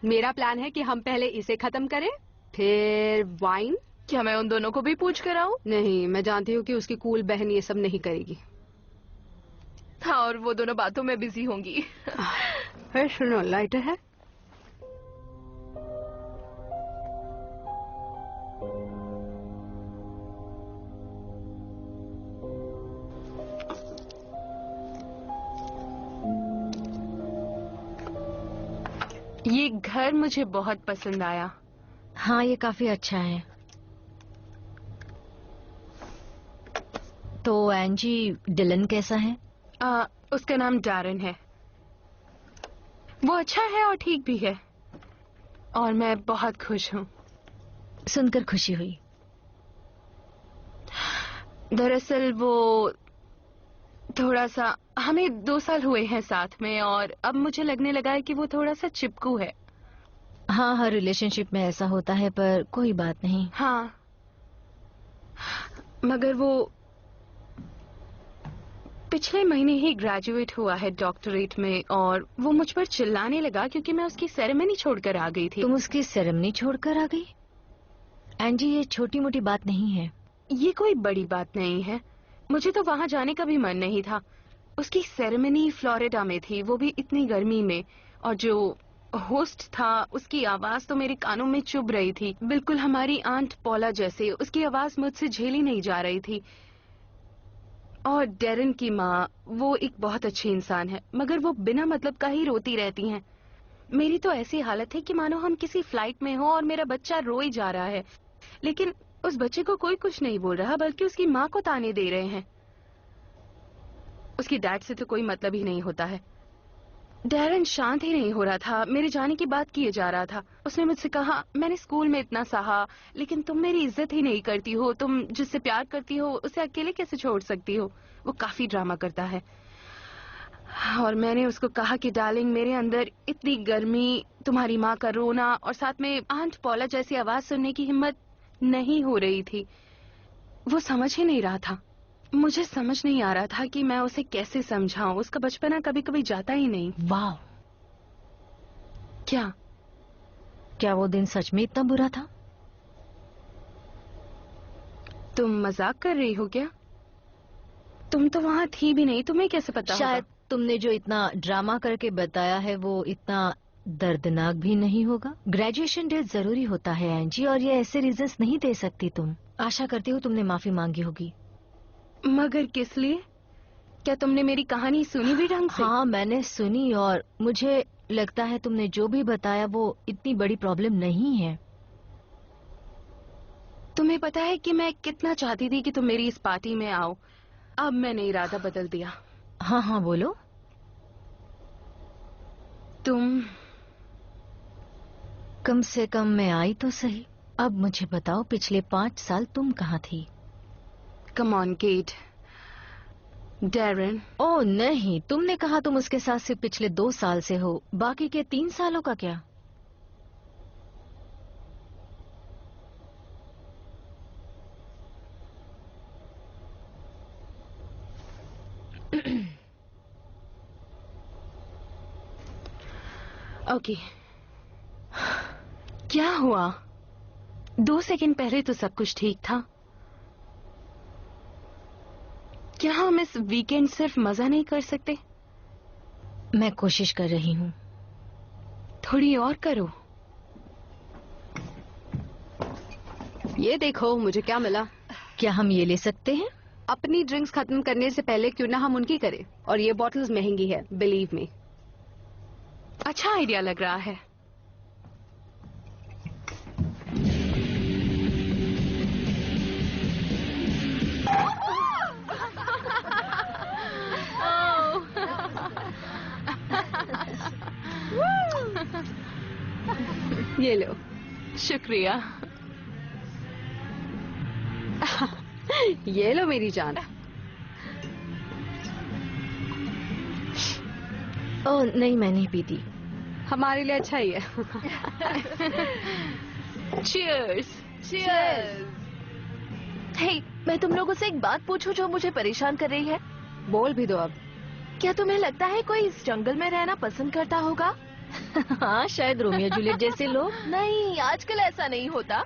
Speaker 8: मेरा प्लान है कि हम पहले इसे खत्म करें, फिर वाइन।
Speaker 2: क्या मैं उन दोनों को भी पूछ कर आऊं?
Speaker 8: नहीं, मैं जानती हूँ कि उसकी कूल बहन ये सब नहीं करेगी।
Speaker 2: हाँ, और वो दोनों बातों में बिजी होंगी।
Speaker 8: फिर सुनो, लाइटर है?
Speaker 9: ये घर मुझे बहुत पसंद आया।
Speaker 5: हाँ, ये काफी अच्छा है। तो एंजी, डिलन कैसा है?
Speaker 9: उसका नाम डैरन है। वो अच्छा है और ठीक भी है, और मैं बहुत खुश हूँ।
Speaker 5: सुनकर खुशी हुई।
Speaker 9: दरअसल वो थोड़ा सा, हमें 2 साल हुए हैं साथ में, और अब मुझे लगने लगा है कि वो थोड़ा सा चिपकू है।
Speaker 5: हाँ, हर रिलेशनशिप में ऐसा होता है, पर कोई बात नहीं।
Speaker 9: हाँ, मगर वो पिछले महीने ही ग्रेजुएट हुआ है डॉक्टरेट में, और वो मुझ पर चिल्लाने लगा क्योंकि मैं उसकी सेरेमनी छोड़कर आ गई थी।
Speaker 5: तुम उसकी सेरेमनी छोड़कर आ गई? एंजी, ये छोटी मोटी बात नहीं है।
Speaker 9: ये कोई बड़ी बात नहीं है। मुझे तो वहाँ जाने का भी मन नहीं था। उसकी सेरेमनी फ्लोरिडा में थी, वो भी इतनी गर्मी में, और जो होस्ट था उसकी आवाज तो मेरे कानों में चुभ रही थी, बिल्कुल हमारी आंट पॉला जैसे। उसकी आवाज मुझसे झेली नहीं जा रही थी। और डेरन की माँ, वो एक बहुत अच्छी इंसान है, मगर वो बिना मतलब का ही रोती रहती हैं। मेरी तो ऐसी हालत है कि मानो हम किसी फ्लाइट में हो और मेरा बच्चा रोई जा रहा है, लेकिन उस बच्चे को कोई कुछ नहीं बोल रहा, बल्कि उसकी माँ को ताने दे रहे हैं। उसकी डैड से तो कोई मतलब ही नहीं होता है। डैरन शांत ही नहीं हो रहा था, मेरे जाने की बात किए जा रहा था। उसने मुझसे कहा, मैंने स्कूल में इतना सहा, लेकिन तुम मेरी इज्जत ही नहीं करती हो। तुम जिससे प्यार करती हो उसे अकेले कैसे छोड़ सकती हो? वो काफी ड्रामा करता है। और मैंने उसको कहा कि डार्लिंग, मेरे अंदर इतनी गर्मी, तुम्हारी माँ का रोना और साथ में आंट पॉला जैसी आवाज सुनने की हिम्मत नहीं हो रही थी। वो समझ ही नहीं रहा था। मुझे समझ नहीं आ रहा था कि मैं उसे कैसे समझाऊं। उसका बचपना कभी कभी जाता ही नहीं।
Speaker 5: वाह! क्या वो दिन सच में इतना बुरा था?
Speaker 9: तुम मजाक कर रही हो क्या? तुम तो वहाँ थी भी नहीं, तुम्हें कैसे पता?
Speaker 5: शायद तुमने जो इतना ड्रामा करके बताया है वो इतना दर्दनाक भी नहीं होगा। ग्रेजुएशन डे जरूरी होता है एंजी, और ये ऐसे रीजंस नहीं दे सकती तुम। आशा करती हूँ तुमने माफी मांगी होगी।
Speaker 9: मगर किस लिए? क्या तुमने मेरी कहानी सुनी भी ढंग से?
Speaker 5: हाँ, मैंने सुनी और मुझे लगता है तुमने जो भी बताया वो इतनी बड़ी प्रॉब्लम नहीं है।
Speaker 9: तुम्हें पता है कि मैं कितना चाहती थी कि तुम मेरी इस पार्टी में आओ। अब मैंने इरादा बदल दिया।
Speaker 5: हाँ हाँ बोलो।
Speaker 9: तुम
Speaker 5: कम से कम मैं आई तो सही। अब मुझे बताओ पिछले 5 साल तुम कहाँ थी?
Speaker 9: Come on Kate. Darren.
Speaker 5: Oh नहीं, तुमने कहा तुम उसके साथ सिर्फ पिछले 2 साल से हो, बाकी के 3 सालों का क्या?
Speaker 9: ओके। क्या हुआ? 2 सेकंड पहले तो सब कुछ ठीक था। क्या हम इस वीकेंड सिर्फ मजा नहीं कर सकते?
Speaker 5: मैं कोशिश कर रही हूँ।
Speaker 9: थोड़ी और करो।
Speaker 8: ये देखो मुझे क्या मिला।
Speaker 5: क्या हम ये ले सकते हैं?
Speaker 8: अपनी ड्रिंक्स खत्म करने से पहले क्यों ना हम उनकी करें। और ये बॉटल्स महंगी है, बिलीव मी।
Speaker 9: अच्छा आइडिया लग रहा है।
Speaker 8: ये लो।
Speaker 9: शुक्रिया।
Speaker 8: ये लो मेरी जान।
Speaker 5: ओह नहीं, मैं नहीं पीती।
Speaker 8: हमारे लिए अच्छा ही है।
Speaker 9: Cheers.
Speaker 2: Cheers. हे, मैं तुम लोगों से एक बात पूछूं जो मुझे परेशान कर रही है?
Speaker 8: बोल भी दो अब।
Speaker 2: क्या तुम्हें लगता है कोई इस जंगल में रहना पसंद करता होगा?
Speaker 5: हाँ, शायद रोमियो जूलियट जैसे लोग।
Speaker 2: नहीं, आजकल ऐसा नहीं होता।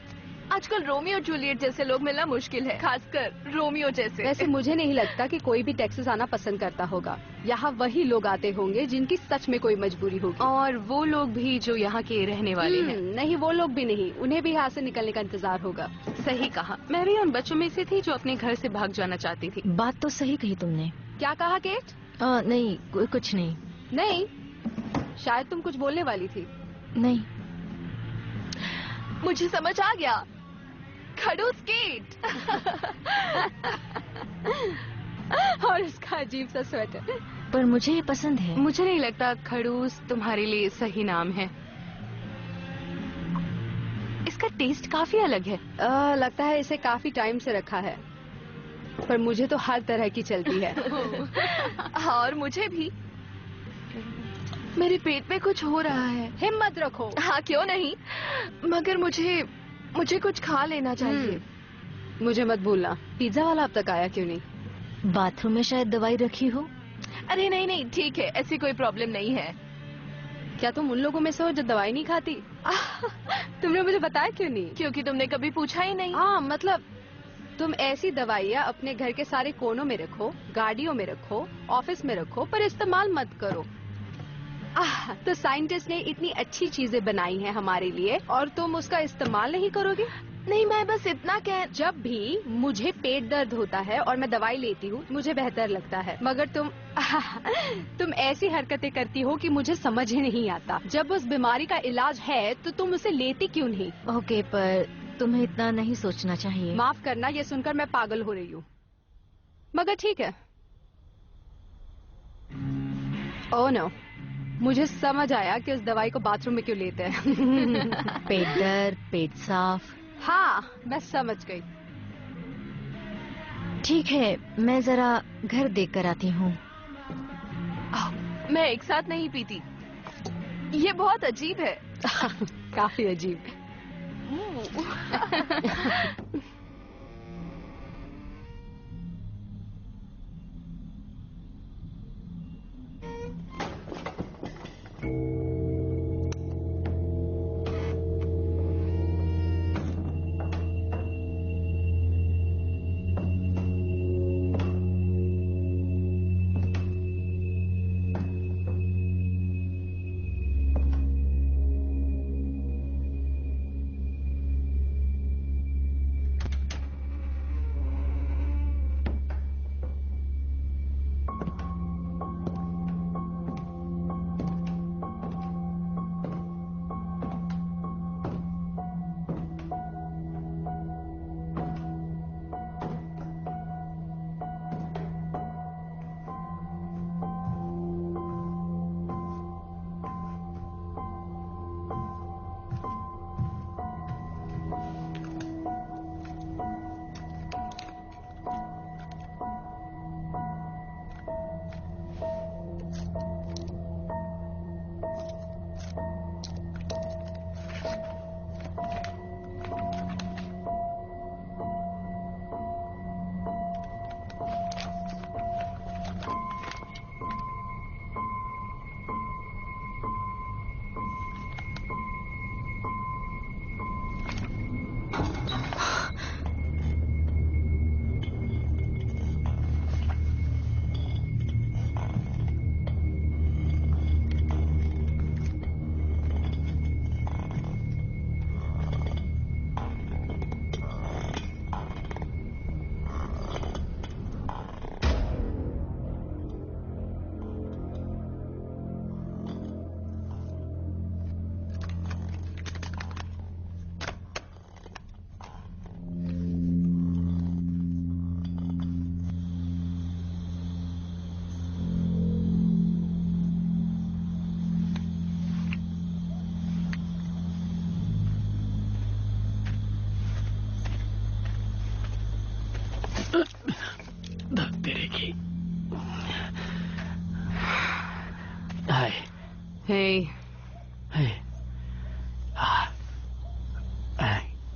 Speaker 2: आजकल रोमियो जूलियट जैसे लोग मिलना मुश्किल है, खासकर रोमियो जैसे।
Speaker 8: वैसे मुझे नहीं लगता कि कोई भी टेक्सास आना पसंद करता होगा। यहाँ वही लोग आते होंगे जिनकी सच में कोई मजबूरी होगी।
Speaker 9: और वो लोग भी जो यहाँ के रहने वाले हैं।
Speaker 8: नहीं, वो लोग भी नहीं, उन्हें भी यहाँ से निकलने का इंतजार होगा।
Speaker 9: सही कहा। मैं भी उन बच्चों में से थी जो अपने घर से भाग जाना चाहती थी।
Speaker 5: बात तो सही कही तुमने।
Speaker 8: क्या कहा केट?
Speaker 5: नहीं, कुछ नहीं।
Speaker 8: नहीं, शायद तुम कुछ बोलने वाली थी।
Speaker 5: नहीं,
Speaker 2: मुझे समझ आ गया। खड़ूस केट।
Speaker 8: और उसका अजीब सा स्वेटर।
Speaker 5: पर मुझे ये पसंद है।
Speaker 9: मुझे नहीं लगता खड़ूस तुम्हारे लिए सही नाम है। इसका टेस्ट काफी अलग है।
Speaker 8: लगता है इसे काफी टाइम से रखा है, पर मुझे तो हर तरह की चलती है।
Speaker 2: और मुझे भी। मेरे पेट में कुछ हो रहा है।
Speaker 8: हिम्मत रखो।
Speaker 2: हाँ, क्यों नहीं, मगर मुझे कुछ खा लेना चाहिए।
Speaker 8: मुझे मत भूलना। पिज्जा वाला अब तक आया क्यों नहीं?
Speaker 5: बाथरूम में शायद दवाई रखी हो।
Speaker 2: अरे नहीं, ठीक है, ऐसी कोई प्रॉब्लम नहीं है।
Speaker 8: क्या तुम उन लोगों में से हो जो दवाई नहीं खाती? तुमने मुझे बताया क्यों नहीं?
Speaker 2: क्योंकि तुमने कभी पूछा ही नहीं।
Speaker 8: हाँ, मतलब तुम ऐसी दवाइयाँ अपने घर के सारे कोनों में रखो, गाड़ियों में रखो, ऑफिस में रखो, पर इस्तेमाल मत करो। तो साइंटिस्ट ने इतनी अच्छी चीजें बनाई हैं हमारे लिए और तुम उसका इस्तेमाल नहीं करोगे?
Speaker 2: नहीं, मैं बस इतना
Speaker 8: जब भी मुझे पेट दर्द होता है और मैं दवाई लेती हूँ मुझे बेहतर लगता है, मगर तुम ऐसी हरकतें करती हो कि मुझे समझ ही नहीं आता। जब उस बीमारी का इलाज है तो तुम उसे लेती क्यों नहीं?
Speaker 5: ओके, पर तुम्हें इतना नहीं सोचना चाहिए।
Speaker 8: माफ करना, ये सुनकर मैं पागल हो रही हूँ, मगर ठीक है। ओह नो, मुझे समझ आया कि उस दवाई को बाथरूम में क्यों लेते हैं।
Speaker 5: पेट दर्द, पेट साफ।
Speaker 8: हाँ, मैं समझ गई।
Speaker 5: ठीक है, मैं जरा घर देख कर आती हूँ।
Speaker 2: मैं एक साथ नहीं पीती। ये बहुत अजीब है।
Speaker 8: काफी अजीब है।
Speaker 3: तेरे की। हाय।
Speaker 9: हे।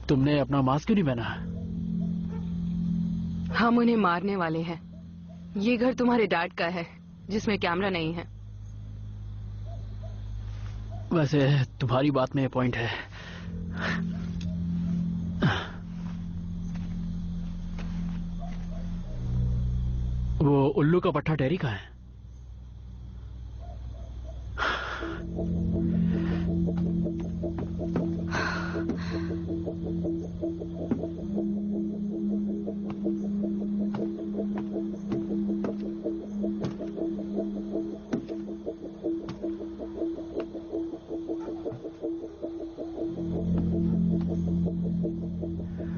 Speaker 3: तुमने अपना मास्क क्यों नहीं पहना?
Speaker 9: हम उन्हें मारने वाले हैं। ये घर तुम्हारे डैड का है जिसमें कैमरा नहीं है।
Speaker 3: वैसे तुम्हारी बात में पॉइंट है। वो उल्लू का पट्टा टेरी का है।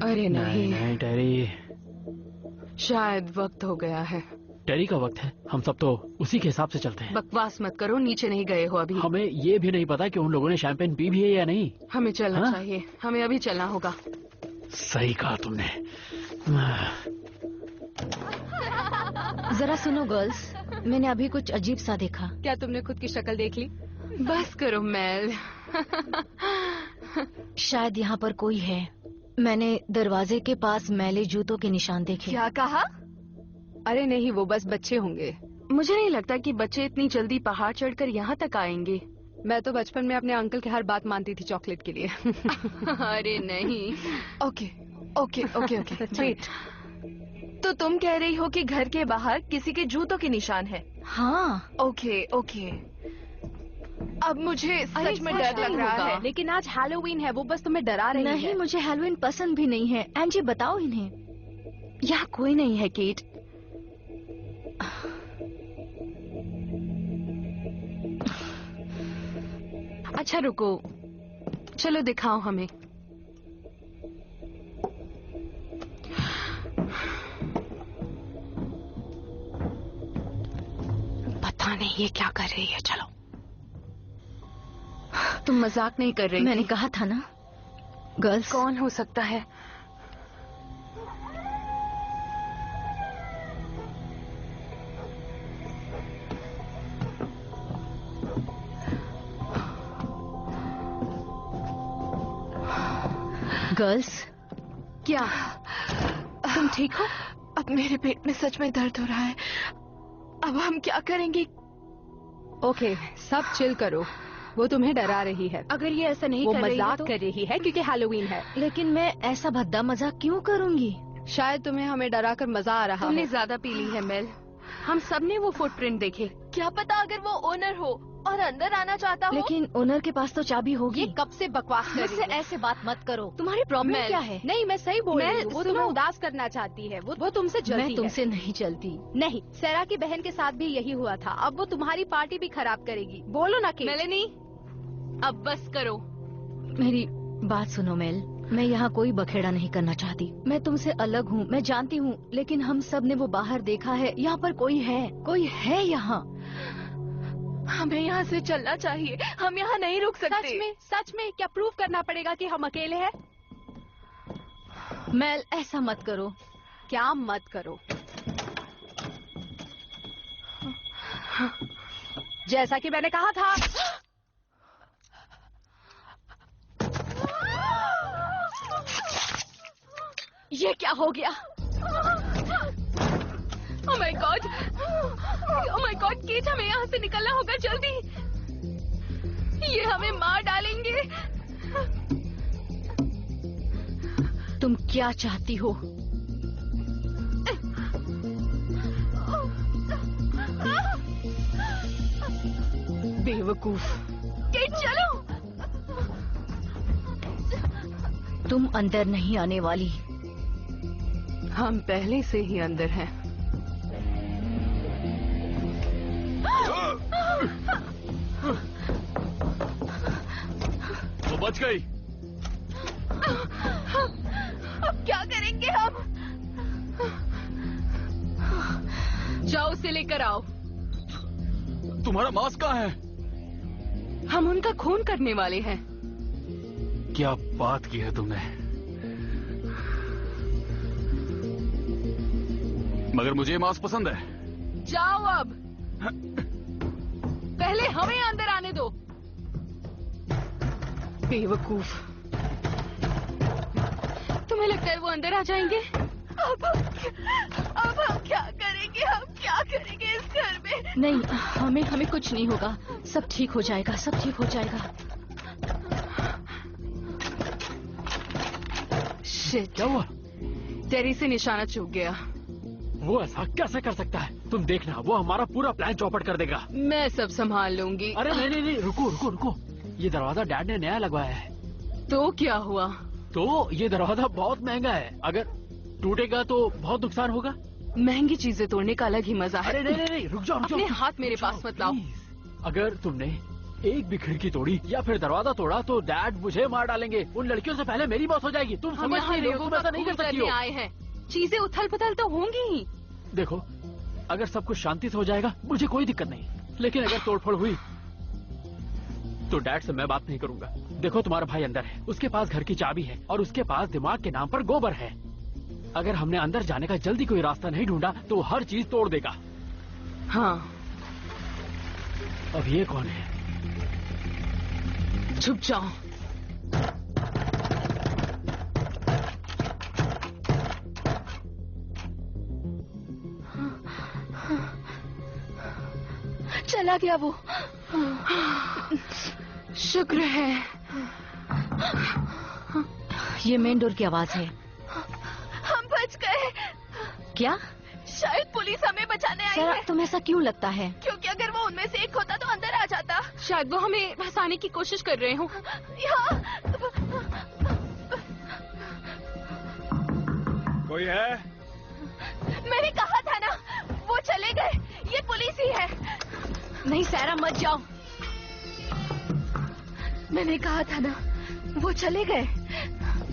Speaker 9: अरे
Speaker 3: नहीं टेरी।
Speaker 9: शायद वक्त हो गया है।
Speaker 3: टेरी का वक्त है। हम सब तो उसी के हिसाब से चलते हैं।
Speaker 9: बकवास मत करो, नीचे नहीं गए हो अभी।
Speaker 3: हमें ये भी नहीं पता कि उन लोगों ने शैंपेन पी भी है या नहीं।
Speaker 9: हमें चलना
Speaker 3: हाँ?
Speaker 9: चाहिए। हमें अभी चलना होगा।
Speaker 3: सही कहा तुमने।
Speaker 5: जरा सुनो गर्ल्स, मैंने अभी कुछ अजीब सा देखा।
Speaker 8: क्या तुमने खुद की शक्ल देख ली?
Speaker 9: बस करो मेल।
Speaker 5: शायद यहाँ पर कोई है। मैंने दरवाजे के पास मैले जूतों के निशान देखे।
Speaker 2: क्या कहा?
Speaker 8: अरे नहीं, वो बस बच्चे होंगे।
Speaker 9: मुझे नहीं लगता कि बच्चे इतनी जल्दी पहाड़ चढ़कर यहाँ तक आएंगे।
Speaker 8: मैं तो बचपन में अपने अंकल की हर बात मानती थी चॉकलेट के लिए।
Speaker 9: अरे नहीं।
Speaker 2: Okay okay okay okay wait. तो तुम कह रही हो कि घर के बाहर किसी के जूतों के निशान है?
Speaker 5: हाँ।
Speaker 2: Okay okay. अब मुझे सच में डर लग रहा है।
Speaker 8: लेकिन आज हैलोवीन है, वो बस तुम्हें डरा रही है।
Speaker 5: नहीं, मुझे हैलोवीन पसंद भी नहीं है। एंजी बताओ इन्हें।
Speaker 9: यहाँ कोई नहीं है केट। अच्छा रुको, चलो दिखाओ हमें। पता नहीं ये क्या कर रही है। चलो। तुम मजाक नहीं कर रही?
Speaker 5: मैंने कहा था ना। गर्ल्स,
Speaker 9: कौन हो सकता है?
Speaker 5: गर्ल्स,
Speaker 9: क्या तुम ठीक हो?
Speaker 2: अब मेरे पेट में सच में दर्द हो रहा है। अब हम क्या करेंगे?
Speaker 8: ओके, सब चिल करो। वो तुम्हें डरा रही है।
Speaker 9: अगर ये ऐसा नहीं
Speaker 8: वो
Speaker 9: कर रही है
Speaker 8: मजाक
Speaker 9: तो...
Speaker 8: कर रही है क्योंकि हैलोवीन है।
Speaker 5: लेकिन मैं ऐसा भद्दा मजाक क्यों करूंगी?
Speaker 8: शायद तुम्हें हमें डरा कर मजा आ रहा
Speaker 9: तुमने
Speaker 8: है।
Speaker 9: ज्यादा पी ली है मेल। हम सब ने वो फुटप्रिंट देखे।
Speaker 2: क्या पता अगर वो ओनर हो और अंदर आना चाहता हो।
Speaker 5: लेकिन ओनर के पास तो चाबी होगी।
Speaker 8: ये कब से बकवास कर रही
Speaker 5: मुझसे
Speaker 8: है?
Speaker 5: ऐसे बात मत करो। तुम्हारी प्रॉब्लम क्या है?
Speaker 8: नहीं, मैं सही बोल रही हूँ। वो
Speaker 5: सुनो।
Speaker 8: तुम्हें उदास करना चाहती है। वो तुमसे जलती है।
Speaker 5: मैं तुमसे नहीं चलती।
Speaker 8: नहीं, सैरा की बहन के साथ भी यही हुआ था। अब वो तुम्हारी पार्टी भी खराब करेगी। बोलो ना कि
Speaker 9: मेलेनी, अब बस करो।
Speaker 5: मेरी बात सुनो मेल। मैं यहाँ कोई बखेड़ा नहीं करना चाहती। मैं तुमसे अलग हूँ, मैं जानती हूँ। लेकिन हम सब ने वो बाहर देखा है। यहाँ पर कोई है यहाँ।
Speaker 2: हमें यहाँ से चलना चाहिए। हम यहाँ नहीं रुक सकते।
Speaker 8: सच में क्या प्रूव करना पड़ेगा कि हम अकेले हैं?
Speaker 5: मेल, ऐसा मत करो।
Speaker 8: क्या मत करो? जैसा कि मैंने कहा था।
Speaker 2: ये क्या हो गया? Oh my God! Oh my God! Kate, हमें यहाँ से निकलना होगा जल्दी। ये हमें मार डालेंगे।
Speaker 5: तुम क्या चाहती हो?
Speaker 9: बेवकूफ।
Speaker 2: केट, चलो।
Speaker 5: तुम अंदर नहीं आने वाली।
Speaker 9: हम पहले से ही अंदर हैं।
Speaker 1: वो बच गई।
Speaker 2: अब क्या करेंगे हम?
Speaker 9: जाओ उसे लेकर आओ।
Speaker 1: तुम्हारा मास्क कहाँ है?
Speaker 9: हम उनका खून करने वाले हैं।
Speaker 1: क्या बात की है तुमने? मगर मुझे ये मास्क पसंद है।
Speaker 9: जाओ अब। पहले हमें अंदर आने दो। बेवकूफ। तुम्हें लगता है वो अंदर आ जाएंगे?
Speaker 2: अब हम क्या करेंगे? हम क्या करेंगे इस घर में?
Speaker 5: नहीं, हमें कुछ नहीं होगा। सब ठीक हो जाएगा, सब ठीक हो जाएगा।
Speaker 9: शिट।
Speaker 3: क्या हुआ?
Speaker 9: टेरी से निशाना चूक गया।
Speaker 3: वो ऐसा कैसे कर सकता है? तुम देखना, वो हमारा पूरा प्लान चौपट कर देगा।
Speaker 9: मैं सब संभाल लूंगी।
Speaker 3: अरे नहीं, रुको। ये दरवाजा डैड ने नया लगवाया है।
Speaker 9: तो क्या हुआ?
Speaker 3: तो ये दरवाजा बहुत महंगा है, अगर टूटेगा तो बहुत नुकसान होगा।
Speaker 9: महंगी चीजें तोड़ने का अलग ही मजा है।
Speaker 3: अरे नहीं, रुक जाओ।
Speaker 9: अपने हाथ मेरे पास मत लाओ।
Speaker 3: अगर तुमने एक भी खिड़की तोड़ी या फिर दरवाजा तोड़ा तो डैड मुझे मार डालेंगे। उन लड़कियों से पहले मेरी मौत हो जाएगी। तुम समझ नहीं रही हो, तुम ऐसा नहीं कर सकती हो।
Speaker 9: आए हैं, चीजें उथल पुथल तो होंगी ही।
Speaker 3: देखो, अगर सब कुछ शांति से हो जाएगा मुझे कोई दिक्कत नहीं, लेकिन अगर तोड़फोड़ हुई तो डैड से मैं बात नहीं करूंगा। देखो, तुम्हारा भाई अंदर है, उसके पास घर की चाबी है और उसके पास दिमाग के नाम पर गोबर है। अगर हमने अंदर जाने का जल्दी कोई रास्ता नहीं ढूंढा तो हर चीज तोड़ देगा।
Speaker 9: हाँ।
Speaker 3: अब ये कौन है?
Speaker 9: छुप जाओ।
Speaker 2: चला गया वो।
Speaker 9: शुक्र है।
Speaker 5: ये मेन डोर की आवाज है।
Speaker 2: हम बच गए।
Speaker 5: क्या?
Speaker 2: शायद पुलिस हमें बचाने आई है।
Speaker 5: तुम्हें ऐसा क्यों लगता है?
Speaker 2: क्योंकि अगर वो उनमें से एक होता तो अंदर आ जाता।
Speaker 9: शायद वो हमें फंसाने की कोशिश कर रहे हो।
Speaker 6: कोई है?
Speaker 2: मैंने कहा था ना, वो चले गए। ये पुलिस ही है।
Speaker 5: नहीं सारा, मत जाओ।
Speaker 2: मैंने कहा था ना, वो चले गए।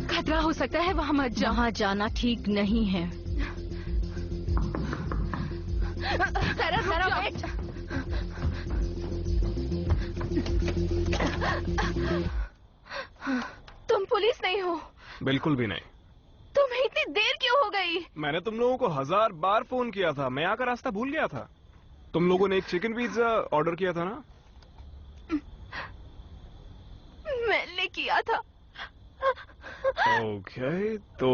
Speaker 9: खतरा हो सकता है, वहाँ मत जाओ।
Speaker 5: वहाँ जाना ठीक नहीं है।
Speaker 2: सारा वेट। तुम पुलिस नहीं हो।
Speaker 6: बिल्कुल भी नहीं।
Speaker 2: तुम्हें इतनी देर क्यों हो गई?
Speaker 6: मैंने तुम लोगों को 1000 बार फोन किया था। मैं यहाँ का रास्ता भूल गया था। तुम लोगों ने एक चिकन पिज्जा ऑर्डर किया था ना?
Speaker 2: मैंने किया था।
Speaker 6: ओके, तो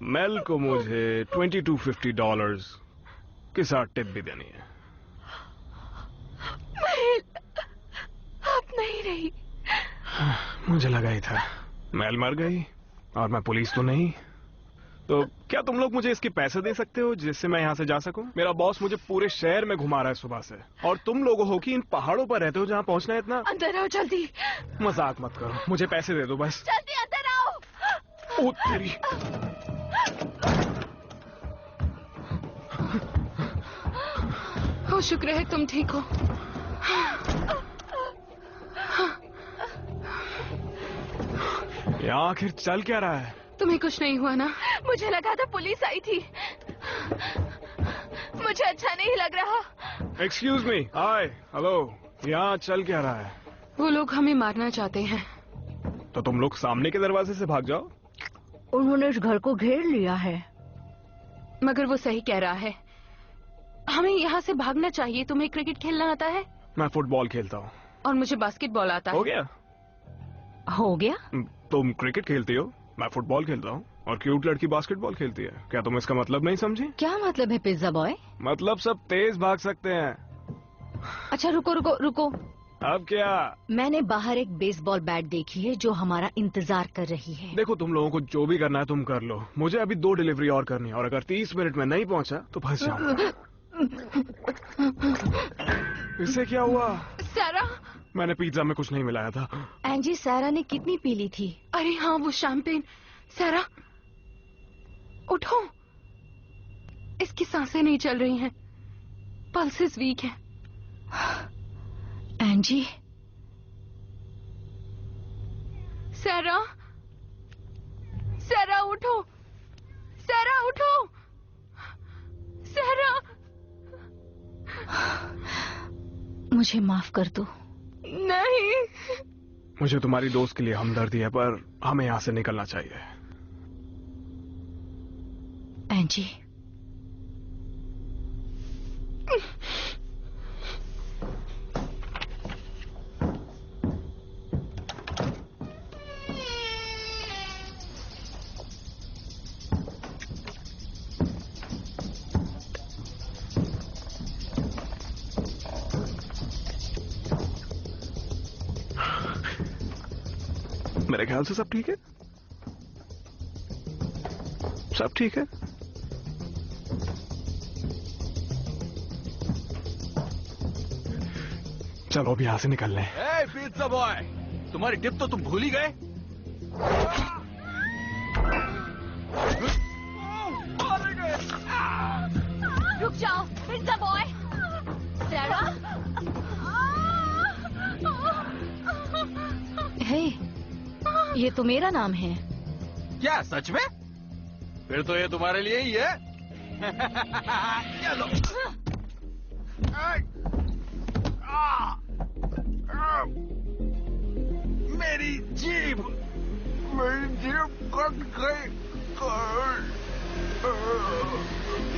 Speaker 6: मेल को मुझे $2250 के साथ टिप भी देनी है।
Speaker 2: अब नहीं रही।
Speaker 6: मुझे लगा ही था। मेल मर गई और मैं पुलिस तो नहीं। तो क्या तुम लोग मुझे इसके पैसे दे सकते हो जिससे मैं यहाँ से जा सकूं? मेरा बॉस मुझे पूरे शहर में घुमा रहा है सुबह से, और तुम लोग हो कि इन पहाड़ों पर रहते हो जहाँ पहुँचना है इतना।
Speaker 2: अंदर आओ जल्दी।
Speaker 6: मजाक मत करो, मुझे पैसे दे दो बस।
Speaker 2: जल्दी अंदर आओ।
Speaker 6: ओ तेरी।
Speaker 9: हो शुक्र है तुम ठीक हो।
Speaker 6: यहाँ आखिर चल क्या रहा है?
Speaker 9: तुम्हें कुछ नहीं हुआ ना?
Speaker 2: मुझे लगा था पुलिस आई थी। मुझे अच्छा नहीं लग रहा।
Speaker 6: एक्सक्यूज मी, हाय, हेलो। यहाँ चल क्या रहा है?
Speaker 9: वो लोग हमें मारना चाहते हैं।
Speaker 6: तो तुम लोग सामने के दरवाजे से भाग जाओ।
Speaker 5: उन्होंने इस घर को घेर लिया है।
Speaker 9: मगर वो सही कह रहा है, हमें यहाँ से भागना चाहिए। तुम्हें क्रिकेट खेलना आता है?
Speaker 6: मैं फुटबॉल खेलता हूँ।
Speaker 9: और मुझे बास्केटबॉल आता है।
Speaker 6: हो गया?
Speaker 5: हो गया?
Speaker 6: तुम क्रिकेट खेलती हो, मैं फुटबॉल खेलता हूँ, और क्यूट लड़की बास्केटबॉल खेलती है। क्या तुम इसका मतलब नहीं समझी?
Speaker 5: क्या मतलब है पिज्जा बॉय?
Speaker 6: मतलब सब तेज भाग सकते हैं।
Speaker 5: अच्छा रुको रुको रुको।
Speaker 6: अब क्या?
Speaker 5: मैंने बाहर एक बेसबॉल बैट देखी है जो हमारा इंतजार कर रही है।
Speaker 6: देखो, तुम लोगों को जो भी करना है तुम कर लो। मुझे अभी 2 डिलीवरी और करनी है, और अगर 30 मिनट में नहीं पहुंचा तो फंस जाऊंगा। इससे क्या हुआ?
Speaker 9: सारा,
Speaker 6: मैंने पिज्जा में कुछ नहीं मिलाया था।
Speaker 5: एंजी, सारा ने कितनी पी ली थी?
Speaker 9: अरे हाँ, वो शैंपेन। सारा उठो, इसकी सांसें नहीं चल रही हैं, पल्सेस वीक हैं।
Speaker 5: एंजी,
Speaker 9: सारा, सारा उठो, सारा उठो, सारा।
Speaker 5: मुझे माफ कर दो।
Speaker 9: नहीं,
Speaker 6: मुझे तुम्हारी दोस्त के लिए हमदर्दी है, पर हमें यहाँ से निकलना चाहिए।
Speaker 5: एंजी,
Speaker 6: मेरे ख्याल से सब ठीक है। सब ठीक है। चलो अब यहां से निकल लें।
Speaker 1: पिज्जा बॉय, तुम्हारी टिप तो तुम भूल ही गए।
Speaker 2: रुक जाओ पिज्जा बॉय। सैरा,
Speaker 5: हे, ये तो मेरा नाम है।
Speaker 1: क्या सच में? फिर तो ये तुम्हारे लिए ही है। चलो। मेरी जीभ कट गई।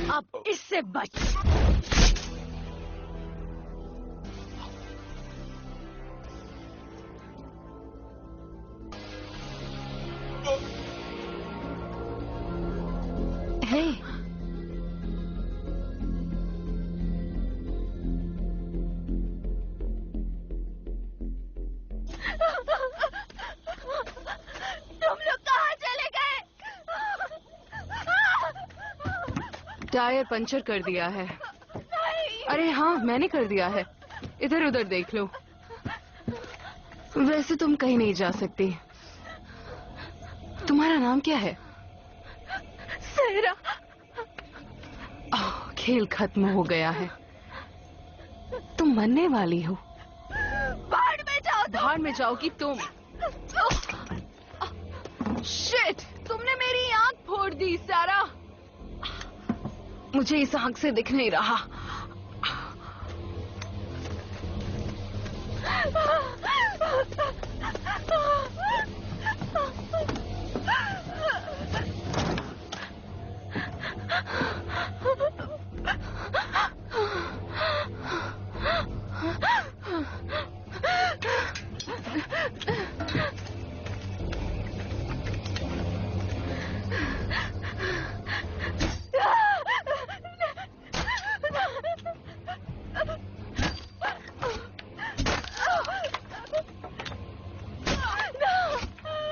Speaker 5: अब इससे बच। हे,
Speaker 2: तुम लोग कहाँ चले गए?
Speaker 9: टायर पंचर कर दिया है। अरे हाँ, मैंने कर दिया है। इधर उधर देख लो। वैसे तुम कहीं नहीं जा सकती। तुम्हारा नाम क्या है?
Speaker 2: सैरा।
Speaker 9: खेल खत्म हो गया है। तुम मरने वाली हो।
Speaker 2: बाहर में जाओ।
Speaker 9: बाहर में जाओगी तुम। शिट! तुमने मेरी आंख फोड़ दी सारा। मुझे इस आंख से दिख नहीं रहा।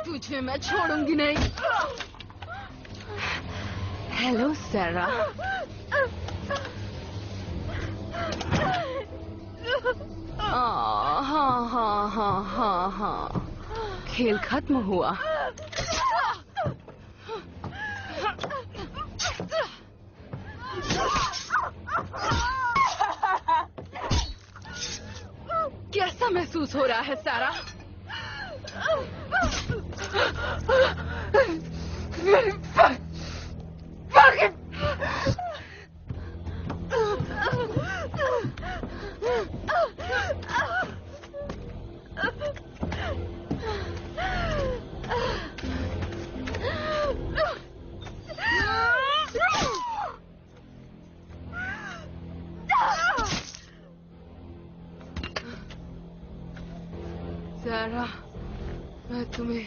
Speaker 9: तुझे मैं छोड़ूंगी नहीं। हेलो सैरा। हाँ हाँ हाँ हाँ हाँ, खेल खत्म हुआ। कैसा महसूस हो रहा है सारा? सारा, मैं तुम्हें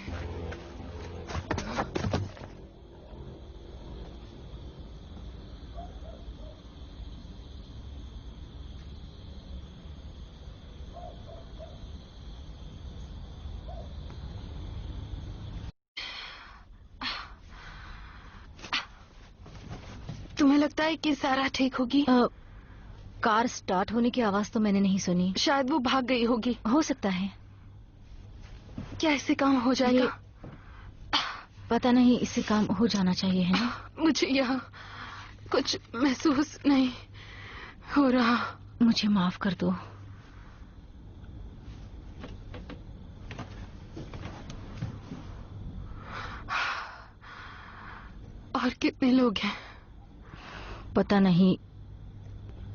Speaker 9: तुम्हें लगता है कि सारा ठीक होगी?
Speaker 5: कार स्टार्ट होने की आवाज तो मैंने नहीं सुनी।
Speaker 9: शायद वो भाग गई होगी।
Speaker 5: हो सकता है।
Speaker 9: क्या इससे काम हो जाएगा?
Speaker 5: पता नहीं, इससे काम हो जाना चाहिए, है ना?
Speaker 9: मुझे यहाँ कुछ महसूस नहीं हो रहा।
Speaker 5: मुझे माफ कर दो।
Speaker 9: और कितने लोग हैं?
Speaker 5: पता नहीं,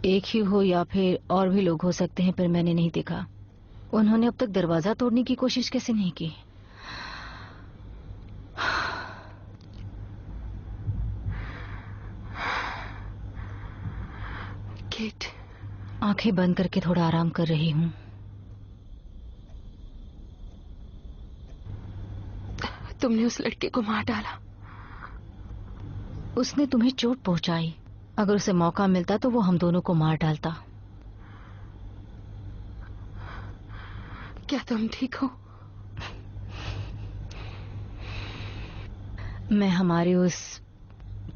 Speaker 5: एक ही हो या फिर और भी लोग हो सकते हैं, पर मैंने नहीं देखा। उन्होंने अब तक दरवाजा तोड़ने की कोशिश कैसे नहीं की?
Speaker 9: केट,
Speaker 5: आंखें बंद करके थोड़ा आराम कर रही हूँ।
Speaker 9: तुमने उस लड़के को मार डाला।
Speaker 5: उसने तुम्हें चोट पहुंचाई। अगर उसे मौका मिलता तो वो हम दोनों को मार डालता।
Speaker 9: क्या तुम ठीक हो?
Speaker 5: मैं हमारे उस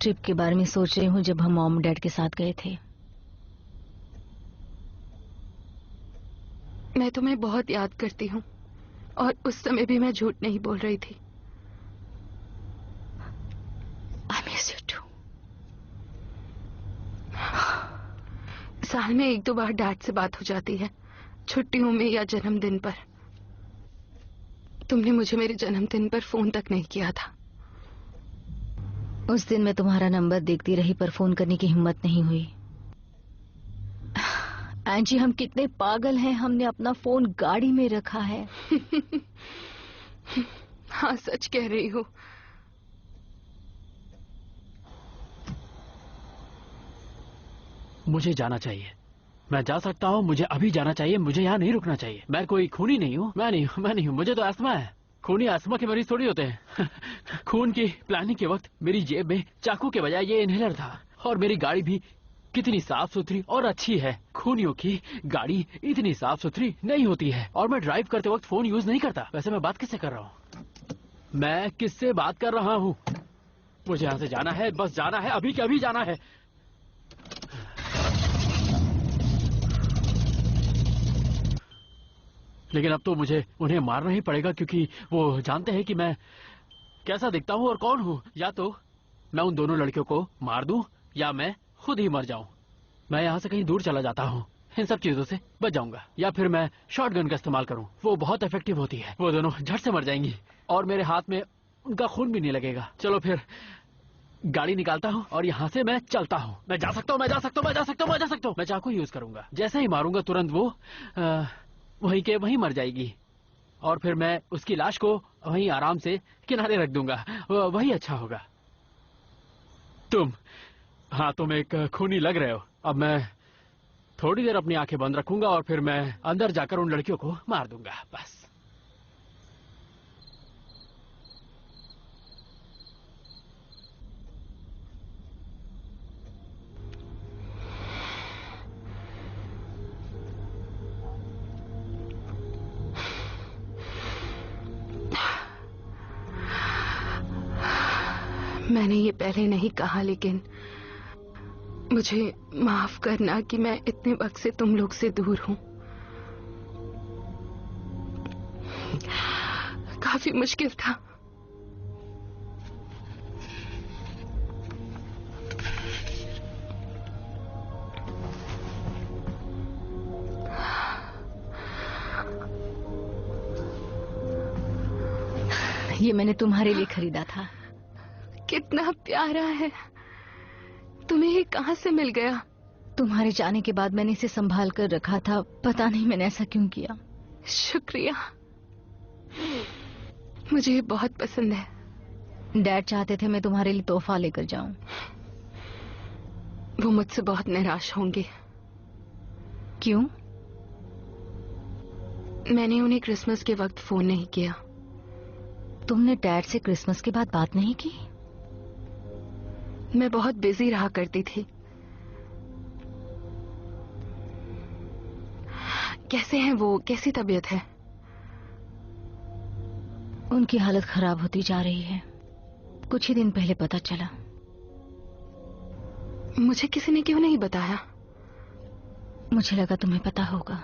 Speaker 5: ट्रिप के बारे में सोच रही हूँ जब हम मॉम डैड के साथ गए थे।
Speaker 9: मैं तुम्हें बहुत याद करती हूँ और उस समय भी मैं झूठ नहीं बोल रही थी।
Speaker 5: I miss you too.
Speaker 9: साल में 1-2 बार डैड से बात हो जाती है, छुट्टियों में या जन्मदिन पर। तुमने मुझे मेरे जन्मदिन पर फोन तक नहीं किया था।
Speaker 5: उस दिन मैं तुम्हारा नंबर देखती रही पर फोन करने की हिम्मत नहीं हुई। एंजी, हम कितने पागल हैं, हमने अपना फोन गाड़ी में रखा है।
Speaker 9: हाँ, सच कह रही हो।
Speaker 3: मुझे जाना चाहिए। मैं जा सकता हूँ, मुझे अभी जाना चाहिए, मुझे यहाँ नहीं रुकना चाहिए। मैं कोई खूनी नहीं हूँ, मैं नहीं हूँ, मुझे तो अस्थमा है। खूनी अस्थमा के मरीज थोड़ी होते हैं। खून की प्लानिंग के वक्त मेरी जेब में चाकू के बजाय ये इनहेलर था और मेरी गाड़ी भी कितनी साफ सुथरी और अच्छी है। खूनियों की गाड़ी इतनी साफ सुथरी नहीं होती है और मैं ड्राइव करते वक्त फोन यूज नहीं करता। वैसे मैं बात किससे कर रहा हूँ? मैं किससे बात कर रहा हूँ? मुझे यहाँ से जाना है, बस जाना है, अभी के अभी जाना है। लेकिन अब तो मुझे उन्हें मारना ही पड़ेगा क्योंकि वो जानते हैं कि मैं कैसा दिखता हूँ और कौन हूँ। या तो मैं उन दोनों लड़कियों को मार दूं या मैं खुद ही मर जाऊं। मैं यहाँ से कहीं दूर चला जाता हूँ, इन सब चीजों से बच जाऊंगा। या फिर मैं शॉटगन का इस्तेमाल करूँ, वो बहुत इफेक्टिव होती है। वो दोनों झट से मर जाएंगी और मेरे हाथ में उनका खून भी नहीं लगेगा। चलो फिर गाड़ी निकालता हूँ और यहाँ से मैं चलता हूँ। मैं जा सकता हूँ, मैं जा सकता हूँ, मैं जा सकता हूँ, मैं जा सकता हूँ। मैं चाकू यूज करूंगा, जैसे ही मारूंगा तुरंत वो वहीं के वहीं मर जाएगी और फिर मैं उसकी लाश को वहीं आराम से किनारे रख दूंगा। वही अच्छा होगा। तुम एक खूनी लग रहे हो। अब मैं थोड़ी देर अपनी आंखें बंद रखूंगा और फिर मैं अंदर जाकर उन लड़कियों को मार दूंगा, बस।
Speaker 9: मैंने ये पहले नहीं कहा, लेकिन मुझे माफ करना कि मैं इतने वक्त से तुम लोग से दूर हूं। काफी मुश्किल था।
Speaker 5: ये मैंने तुम्हारे लिए खरीदा था।
Speaker 9: कितना प्यारा है। तुम्हें ये कहाँ से मिल गया?
Speaker 5: तुम्हारे जाने के बाद मैंने इसे संभाल कर रखा था। पता नहीं मैंने ऐसा क्यों किया।
Speaker 9: शुक्रिया, मुझे ये बहुत पसंद है।
Speaker 5: डैड चाहते थे मैं तुम्हारे लिए तोहफा लेकर जाऊं।
Speaker 9: वो मुझसे बहुत निराश होंगे।
Speaker 5: क्यों?
Speaker 9: मैंने उन्हें क्रिसमस के वक्त फोन नहीं किया।
Speaker 5: तुमने डैड से क्रिसमस के बाद बात नहीं की?
Speaker 9: मैं बहुत बिजी रहा करती थी। कैसे हैं वो? कैसी तबीयत है?
Speaker 5: उनकी हालत खराब होती जा रही है। कुछ ही दिन पहले पता चला।
Speaker 9: मुझे किसी ने क्यों नहीं बताया?
Speaker 5: मुझे लगा तुम्हें पता होगा।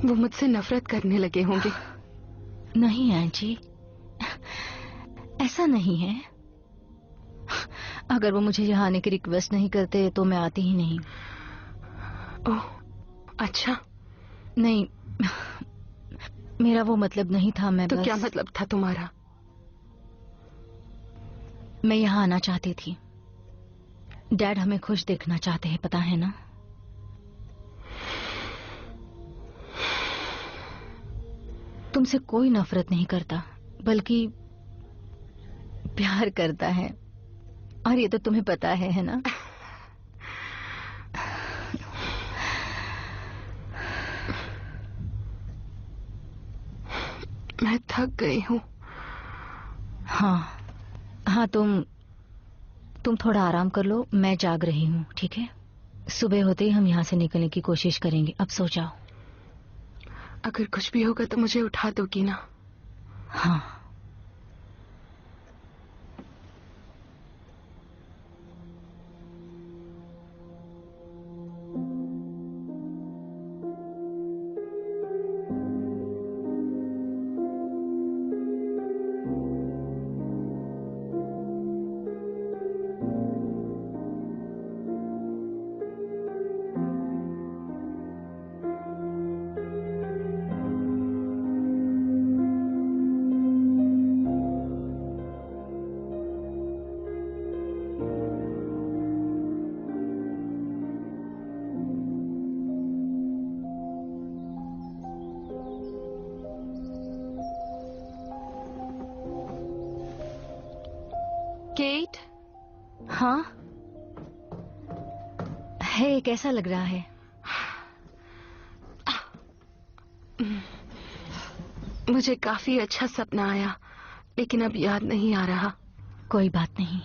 Speaker 9: वो मुझसे नफरत करने लगे होंगे।
Speaker 5: नहीं एंजी, ऐसा नहीं है। अगर वो मुझे यहाँ आने की रिक्वेस्ट नहीं करते तो मैं आती ही नहीं।
Speaker 9: ओह, अच्छा।
Speaker 5: नहीं, मेरा वो मतलब नहीं था। मैं
Speaker 9: तो क्या मतलब था तुम्हारा?
Speaker 5: मैं यहाँ आना चाहती थी। डैड हमें खुश देखना चाहते हैं, पता है ना? तुमसे कोई नफरत नहीं करता, बल्कि प्यार करता है। और ये तो तुम्हें पता है ना?
Speaker 9: मैं थक गई हूँ।
Speaker 5: हाँ, तुम थोड़ा आराम कर लो। मैं जाग रही हूँ, ठीक है? सुबह होते ही हम यहाँ से निकलने की कोशिश करेंगे। अब सो जाओ।
Speaker 9: अगर कुछ भी होगा तो मुझे उठा दोगी ना?
Speaker 5: हाँ।
Speaker 9: केट।
Speaker 5: हाँ है, कैसा लग रहा है?
Speaker 9: मुझे काफी अच्छा सपना आया, लेकिन अब याद नहीं आ रहा।
Speaker 5: कोई बात नहीं।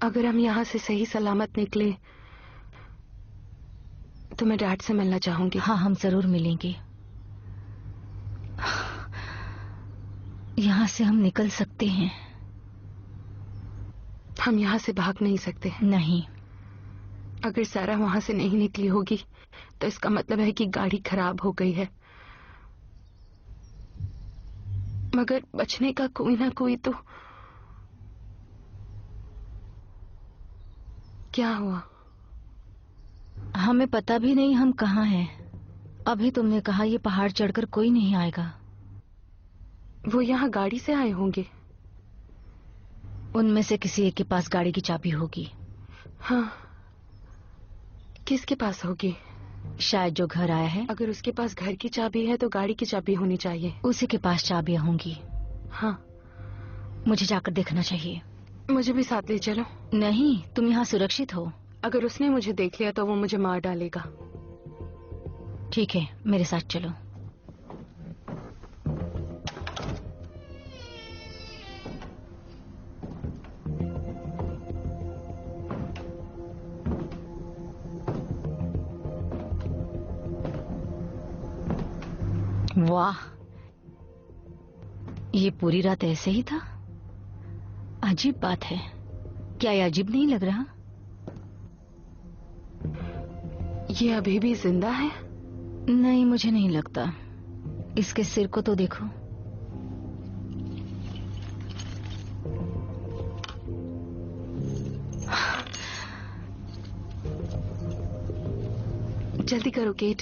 Speaker 9: अगर हम यहाँ से सही सलामत निकले तो मैं डैड से मिलना चाहूंगी।
Speaker 5: हाँ, हम जरूर मिलेंगे। यहाँ से हम निकल सकते हैं।
Speaker 9: हम यहाँ से भाग नहीं सकते।
Speaker 5: नहीं।
Speaker 9: अगर सारा वहां से नहीं निकली होगी तो इसका मतलब है कि गाड़ी खराब हो गई है। मगर बचने का कोई ना कोई तो। क्या हुआ?
Speaker 5: हमें पता भी नहीं हम कहाँ हैं। अभी तुमने कहा ये पहाड़ चढ़कर कोई नहीं आएगा।
Speaker 9: वो यहाँ गाड़ी से आए होंगे।
Speaker 5: उनमें से किसी एक के पास गाड़ी की चाबी होगी।
Speaker 9: हाँ, किसके पास होगी?
Speaker 5: शायद जो घर आया है।
Speaker 9: अगर उसके पास घर की चाबी है तो गाड़ी की चाबी होनी चाहिए।
Speaker 5: उसी के पास चाबियां होंगी।
Speaker 9: हाँ,
Speaker 5: मुझे जाकर देखना चाहिए।
Speaker 9: मुझे भी साथ ले चलो।
Speaker 5: नहीं, तुम यहाँ सुरक्षित हो।
Speaker 9: अगर उसने मुझे देख लिया तो वो मुझे मार डालेगा।
Speaker 5: ठीक है, मेरे साथ चलो। वाह, ये पूरी रात ऐसे ही था। अजीब बात है। क्या ये अजीब नहीं लग रहा?
Speaker 9: ये अभी भी जिंदा है?
Speaker 5: नहीं, मुझे नहीं लगता। इसके सिर को तो देखो।
Speaker 9: जल्दी करो केट।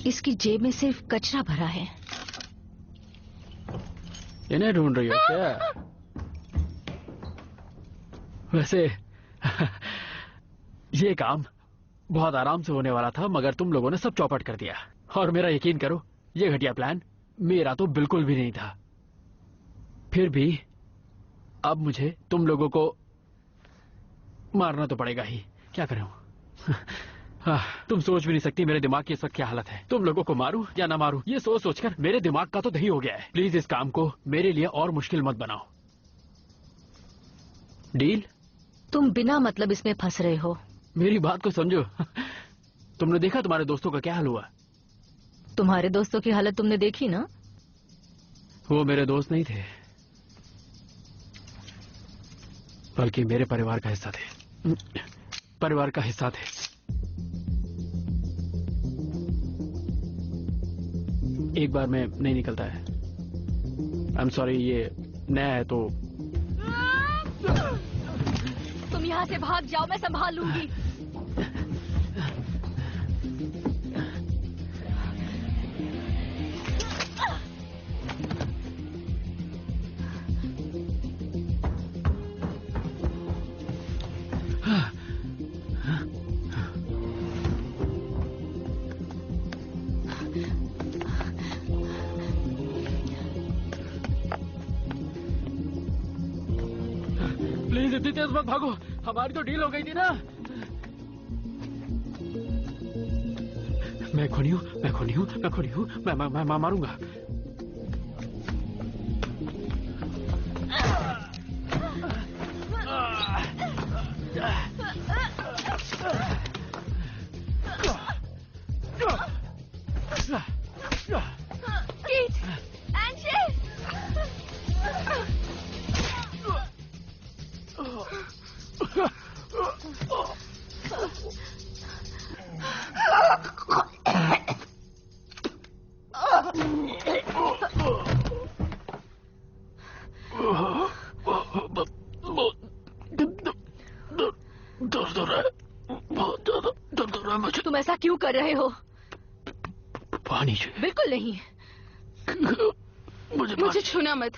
Speaker 5: इसकी जेब में सिर्फ कचरा भरा है।
Speaker 3: इन्हें ढूंढ रही हो क्या? वैसे ये काम बहुत आराम से होने वाला था, मगर तुम लोगों ने सब चौपट कर दिया। और मेरा यकीन करो, ये घटिया प्लान मेरा तो बिल्कुल भी नहीं था। फिर भी अब मुझे तुम लोगों को मारना तो पड़ेगा ही। क्या करूं? तुम सोच भी नहीं सकती मेरे दिमाग की इस वक्त क्या हालत है। तुम लोगों को मारूं या ना मारूं, ये सोच सोचकर मेरे दिमाग का तो दही हो गया है। प्लीज इस काम को मेरे लिए और मुश्किल मत बनाओ। डील?
Speaker 5: तुम बिना मतलब इसमें फंस रहे हो।
Speaker 3: मेरी बात को समझो। तुमने देखा तुम्हारे दोस्तों का क्या हाल हुआ?
Speaker 5: तुम्हारे दोस्तों की हालत तुमने देखी ना?
Speaker 3: वो मेरे दोस्त नहीं थे, बल्कि मेरे परिवार का हिस्सा थे। परिवार का हिस्सा थे। एक बार में नहीं निकलता है। आई एम सॉरी, ये नया है तो।
Speaker 2: तुम यहाँ से भाग जाओ, मैं संभाल लूंगी।
Speaker 3: प्लीज इतनी तेज मत भागो, हमारी तो डील हो गई थी ना। मैं खूनी हूँ, मैं खूनी हूँ, मैं खूनी हूँ। मैं मारूंगा।
Speaker 2: तुम ऐसा क्यों कर रहे हो?
Speaker 3: पानी चाहिए।
Speaker 2: बिल्कुल नहीं।
Speaker 9: मुझे छूना मत।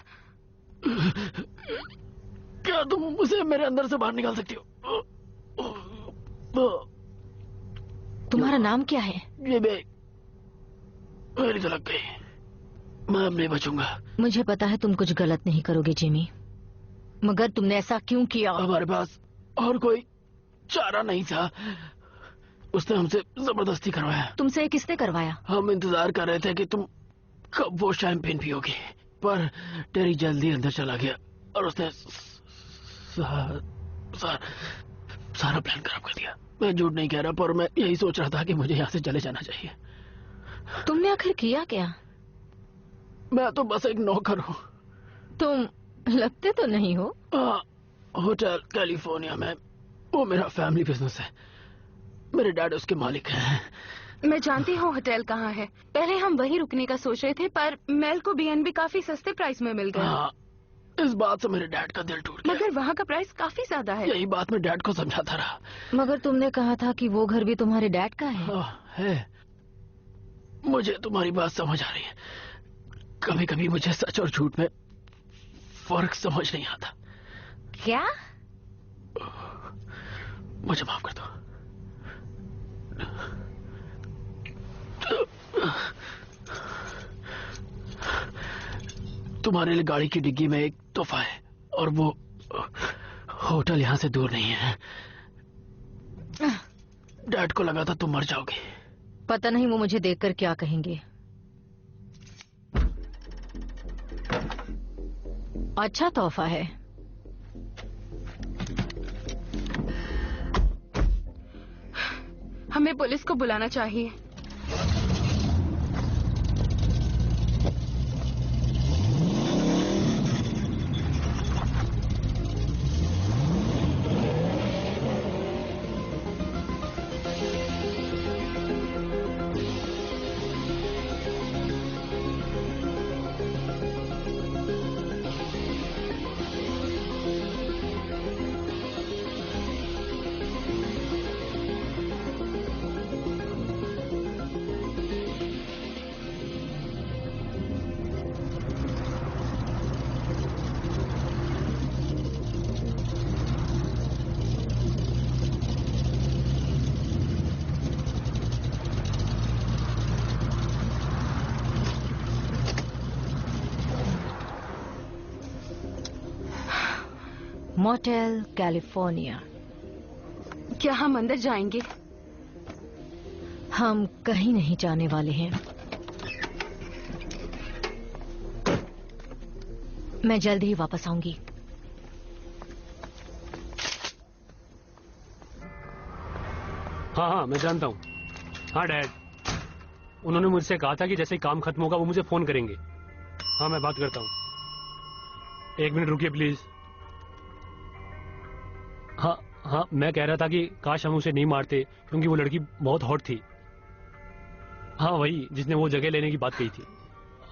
Speaker 3: क्या तुम मुझे मेरे अंदर से बाहर निकाल सकती हो?
Speaker 5: तुम्हारा नाम क्या है?
Speaker 3: ये मेरी तो लग गई। मैं अब नहीं बचूंगा।
Speaker 5: मुझे पता है तुम कुछ गलत नहीं करोगे जिमी। मगर तुमने ऐसा क्यों किया?
Speaker 3: हमारे पास और कोई चारा नहीं था, उसने हमसे जबरदस्ती करवाया।
Speaker 5: तुमसे किसने करवाया?
Speaker 3: हम इंतजार कर रहे थे कि तुम कब वो शैंपेन पियोगी, पर टेरी जल्दी अंदर चला गया और उसने सारा प्लान खराब कर दिया। मैं झूठ नहीं कह रहा, पर मैं यही सोच रहा था कि मुझे यहाँ से चले जाना चाहिए।
Speaker 5: तुमने आखिर किया क्या?
Speaker 3: मैं तो बस एक नौकर हूँ।
Speaker 5: तुम लगते तो नहीं हो।
Speaker 3: होटल कैलिफोर्निया में, वो मेरा फैमिली बिजनेस है। मेरे डैड उसके मालिक हैं।
Speaker 9: मैं जानती हूँ होटल कहाँ है। पहले हम वहीं रुकने का सोच रहे थे, पर मेल को B&B काफी सस्ते प्राइस में मिल गया।
Speaker 3: इस बात से मेरे डैड का दिल टूट गया।
Speaker 9: मगर वहाँ का प्राइस काफी ज्यादा है।
Speaker 3: यही बात मैं डैड को समझाता रहा।
Speaker 5: मगर तुमने कहा था कि वो घर भी तुम्हारे डैड का है।
Speaker 3: है। मुझे तुम्हारी बात समझ आ रही है। कभी कभी मुझे सच और झूठ में फर्क समझ नहीं आता।
Speaker 5: क्या?
Speaker 3: मुझे माफ कर दो। तुम्हारे लिए गाड़ी की डिग्गी में एक तोहफा है, और वो होटल यहाँ से दूर नहीं है। डैड को लगा था तुम मर जाओगे।
Speaker 5: पता नहीं वो मुझे देखकर क्या कहेंगे। अच्छा तोहफा है।
Speaker 9: हमें पुलिस को बुलाना चाहिए।
Speaker 5: Motel California.
Speaker 9: क्या हम अंदर जाएंगे?
Speaker 5: हम कहीं नहीं जाने वाले हैं। मैं जल्द ही वापस आऊंगी।
Speaker 7: हाँ, मैं जानता हूँ। हाँ डैड, उन्होंने मुझसे कहा था कि जैसे ही काम खत्म होगा वो मुझे फोन करेंगे। हाँ, मैं बात करता हूँ। 1 मिनट रुकिए प्लीज। हाँ, मैं कह रहा था कि काश हम उसे नहीं मारते, क्योंकि वो लड़की बहुत हॉट थी। हाँ, वही जिसने वो जगह लेने की बात कही थी।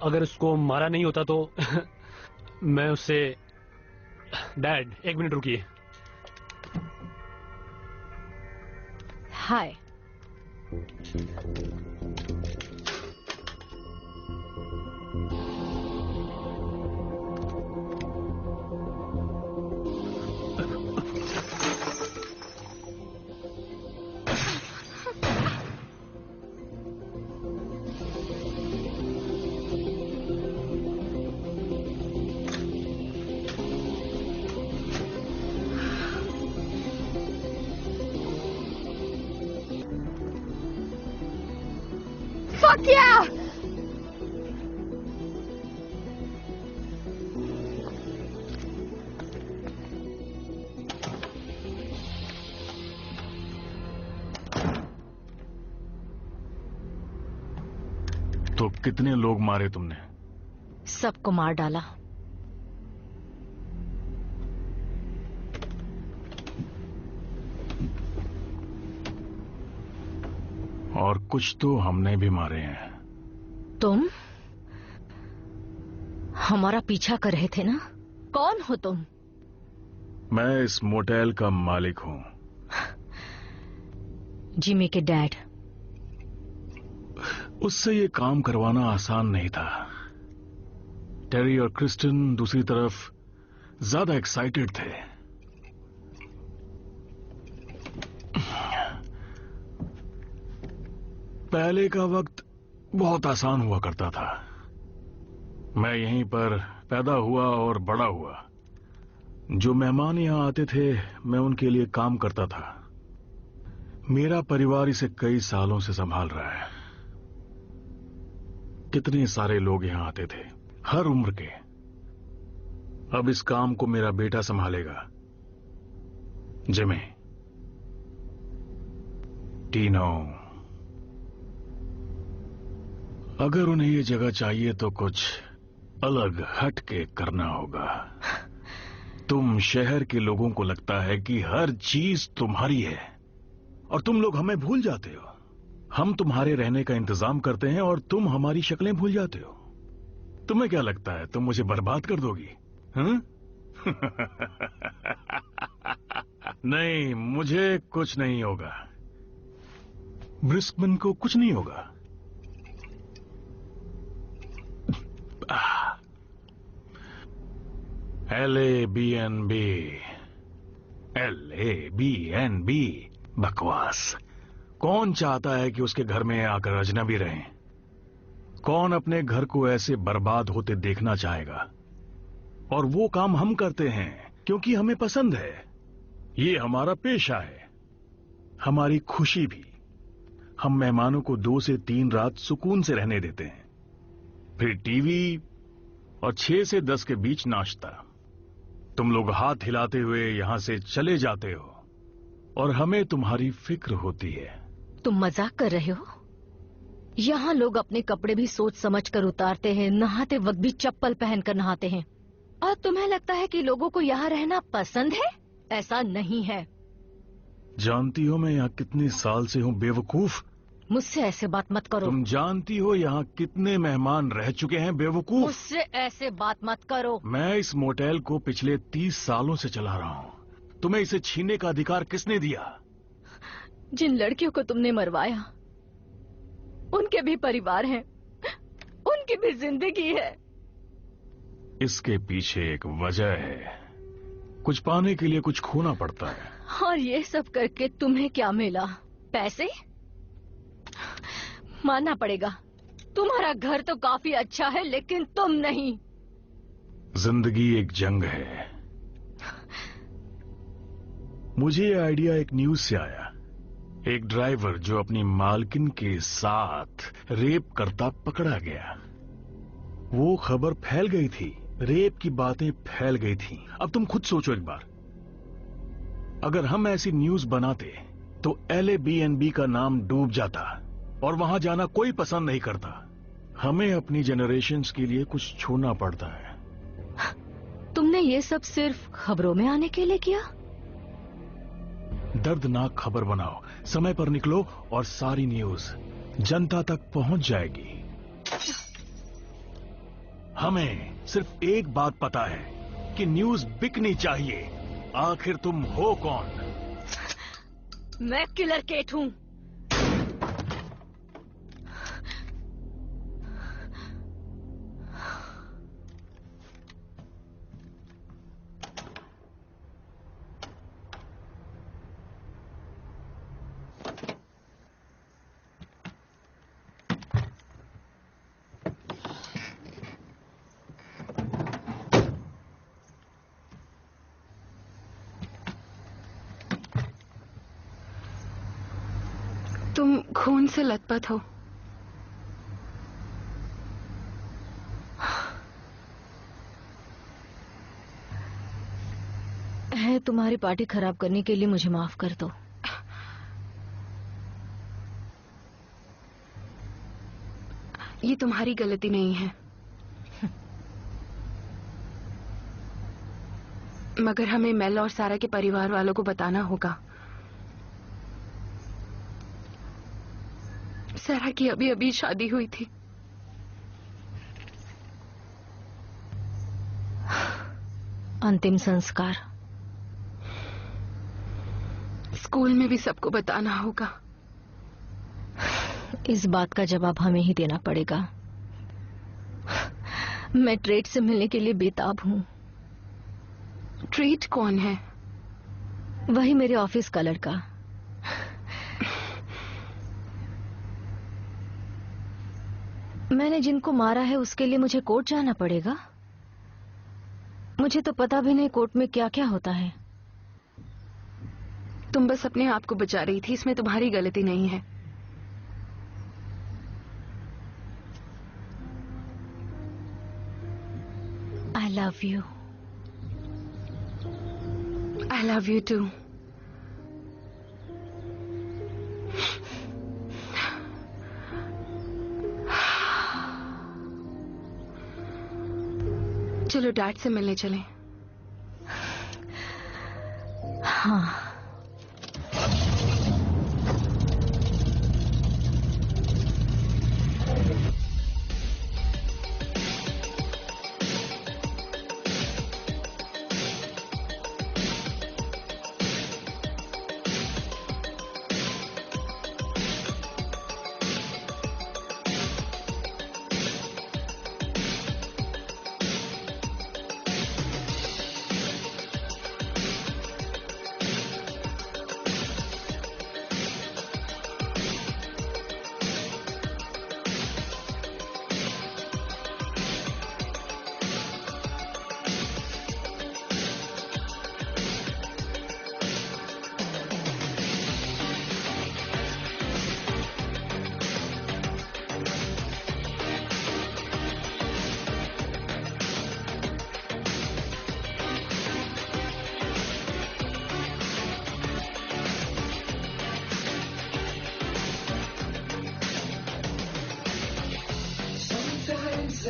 Speaker 7: अगर उसको मारा नहीं होता तो मैं उससे। डैड, 1 मिनट रुकिए।
Speaker 5: हाय।
Speaker 9: Fuck yeah!
Speaker 4: तो कितने लोग मारे तुमने?
Speaker 5: सबको मार डाला।
Speaker 4: और कुछ तो हमने भी मारे हैं।
Speaker 5: तुम हमारा पीछा कर रहे थे ना? कौन हो तुम?
Speaker 4: मैं इस मोटेल का मालिक हूं।
Speaker 5: जिमी के डैड।
Speaker 4: उससे ये काम करवाना आसान नहीं था। टेरी और क्रिस्टन दूसरी तरफ ज्यादा एक्साइटेड थे। पहले का वक्त बहुत आसान हुआ करता था। मैं यहीं पर पैदा हुआ और बड़ा हुआ। जो मेहमान यहां आते थे मैं उनके लिए काम करता था। मेरा परिवार इसे कई सालों से संभाल रहा है। कितने सारे लोग यहां आते थे, हर उम्र के। अब इस काम को मेरा बेटा संभालेगा, जिमी, टीनो। अगर उन्हें ये जगह चाहिए तो कुछ अलग हट के करना होगा। तुम शहर के लोगों को लगता है कि हर चीज तुम्हारी है और तुम लोग हमें भूल जाते हो। हम तुम्हारे रहने का इंतजाम करते हैं और तुम हमारी शक्लें भूल जाते हो। तुम्हें क्या लगता है तुम मुझे बर्बाद कर दोगी? हाँ? नहीं, मुझे कुछ नहीं होगा। ब्रिस्कमैन को कुछ नहीं होगा। LABNB, LABNB, बकवास। कौन चाहता है कि उसके घर में आकर अजनबी रहें? कौन अपने घर को ऐसे बर्बाद होते देखना चाहेगा? और वो काम हम करते हैं क्योंकि हमें पसंद है। ये हमारा पेशा है, हमारी खुशी भी। हम मेहमानों को 2 से 3 रात सुकून से रहने देते हैं, फिर टीवी और 6 से 10 के बीच नाश्ता। तुम लोग हाथ हिलाते हुए यहां से चले जाते हो और हमें तुम्हारी फिक्र होती है।
Speaker 5: तुम मजाक कर रहे हो? यहाँ लोग अपने कपड़े भी सोच समझ कर उतारते हैं, नहाते वक्त भी चप्पल पहनकर नहाते हैं। और तुम्हें लगता है कि लोगों को यहाँ रहना पसंद है? ऐसा नहीं है।
Speaker 4: जानती हो मैं यहाँ कितने साल से हूँ, बेवकूफ।
Speaker 5: मुझसे ऐसे बात मत करो।
Speaker 4: तुम जानती हो यहाँ कितने मेहमान रह चुके हैं, बेवकूफ।
Speaker 5: मुझसे ऐसे बात मत करो।
Speaker 4: मैं इस मोटेल को पिछले 30 सालों से चला रहा हूँ। तुम्हें इसे छीनने का अधिकार किसने दिया?
Speaker 5: जिन लड़कियों को तुमने मरवाया उनके भी परिवार हैं, उनकी भी जिंदगी है।
Speaker 4: इसके पीछे एक वजह है। कुछ पाने के लिए कुछ खोना पड़ता है।
Speaker 5: और ये सब करके तुम्हें क्या मिला? पैसे? मानना पड़ेगा, तुम्हारा घर तो काफी अच्छा है, लेकिन तुम नहीं।
Speaker 4: जिंदगी एक जंग है। मुझे ये आइडिया एक न्यूज से आया। एक ड्राइवर जो अपनी मालकिन के साथ रेप करता पकड़ा गया। वो खबर फैल गई थी, रेप की बातें फैल गई थी। अब तुम खुद सोचो एक बार, अगर हम ऐसी न्यूज बनाते तो LABNB का नाम डूब जाता और वहां जाना कोई पसंद नहीं करता। हमें अपनी जनरेशन्स के लिए कुछ छोड़ना पड़ता है।
Speaker 5: तुमने ये सब सिर्फ खबरों में आने के लिए किया?
Speaker 4: दर्दनाक खबर बनाओ, समय पर निकलो और सारी न्यूज जनता तक पहुंच जाएगी। हमें सिर्फ एक बात पता है कि न्यूज बिकनी चाहिए। आखिर तुम हो कौन?
Speaker 5: मैं किलर केट हूँ।
Speaker 9: तुम खून से लथपथ हो।
Speaker 5: है, तुम्हारी पार्टी खराब करने के लिए मुझे माफ कर दो।
Speaker 9: ये तुम्हारी गलती नहीं है, मगर हमें मेल और सारा के परिवार वालों को बताना होगा। सारा की अभी अभी शादी हुई थी।
Speaker 5: अंतिम संस्कार
Speaker 9: स्कूल में भी सबको बताना होगा।
Speaker 5: इस बात का जवाब हमें ही देना पड़ेगा। मैं ट्रेट से मिलने के लिए बेताब हूँ।
Speaker 9: ट्रेट कौन है?
Speaker 5: वही मेरे ऑफिस का लड़का। मैंने जिनको मारा है उसके लिए मुझे कोर्ट जाना पड़ेगा। मुझे तो पता भी नहीं कोर्ट में क्या क्या होता है।
Speaker 9: तुम बस अपने आप को बचा रही थी, इसमें तुम्हारी गलती नहीं है।
Speaker 5: I love you.
Speaker 9: I love you too. चलो डैड से मिलने चलें।
Speaker 5: हाँ।
Speaker 14: I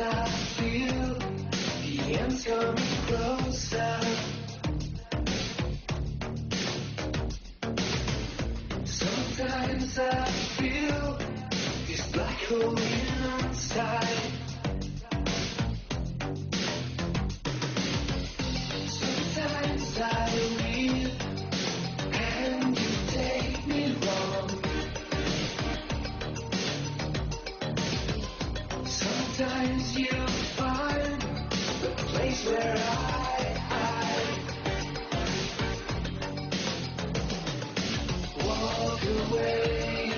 Speaker 14: feel the end's coming closer. Sometimes I feel this black hole inside. Sometimes I leave and you take me wrong. Sometimes you find the place where I hide. Walk away,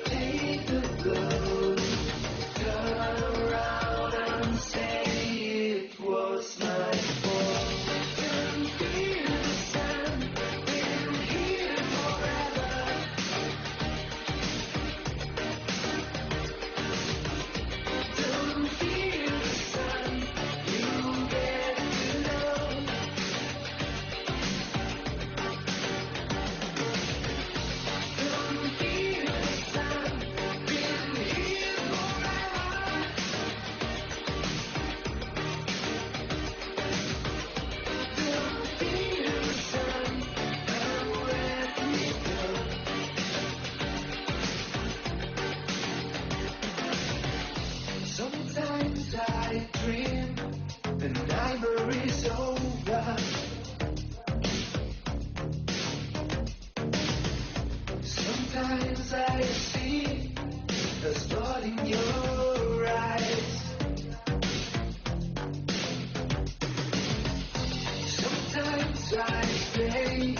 Speaker 14: take the blow, turn around and say it was my fault. Don't feel the sun, been here forever. Don't feel the sun, you get to know. Don't feel the sun, been here forever. Don't feel the sun, come let me go. Sometimes I dream the nightmare is over. Sometimes I see the spot in your eyes. Sometimes I stay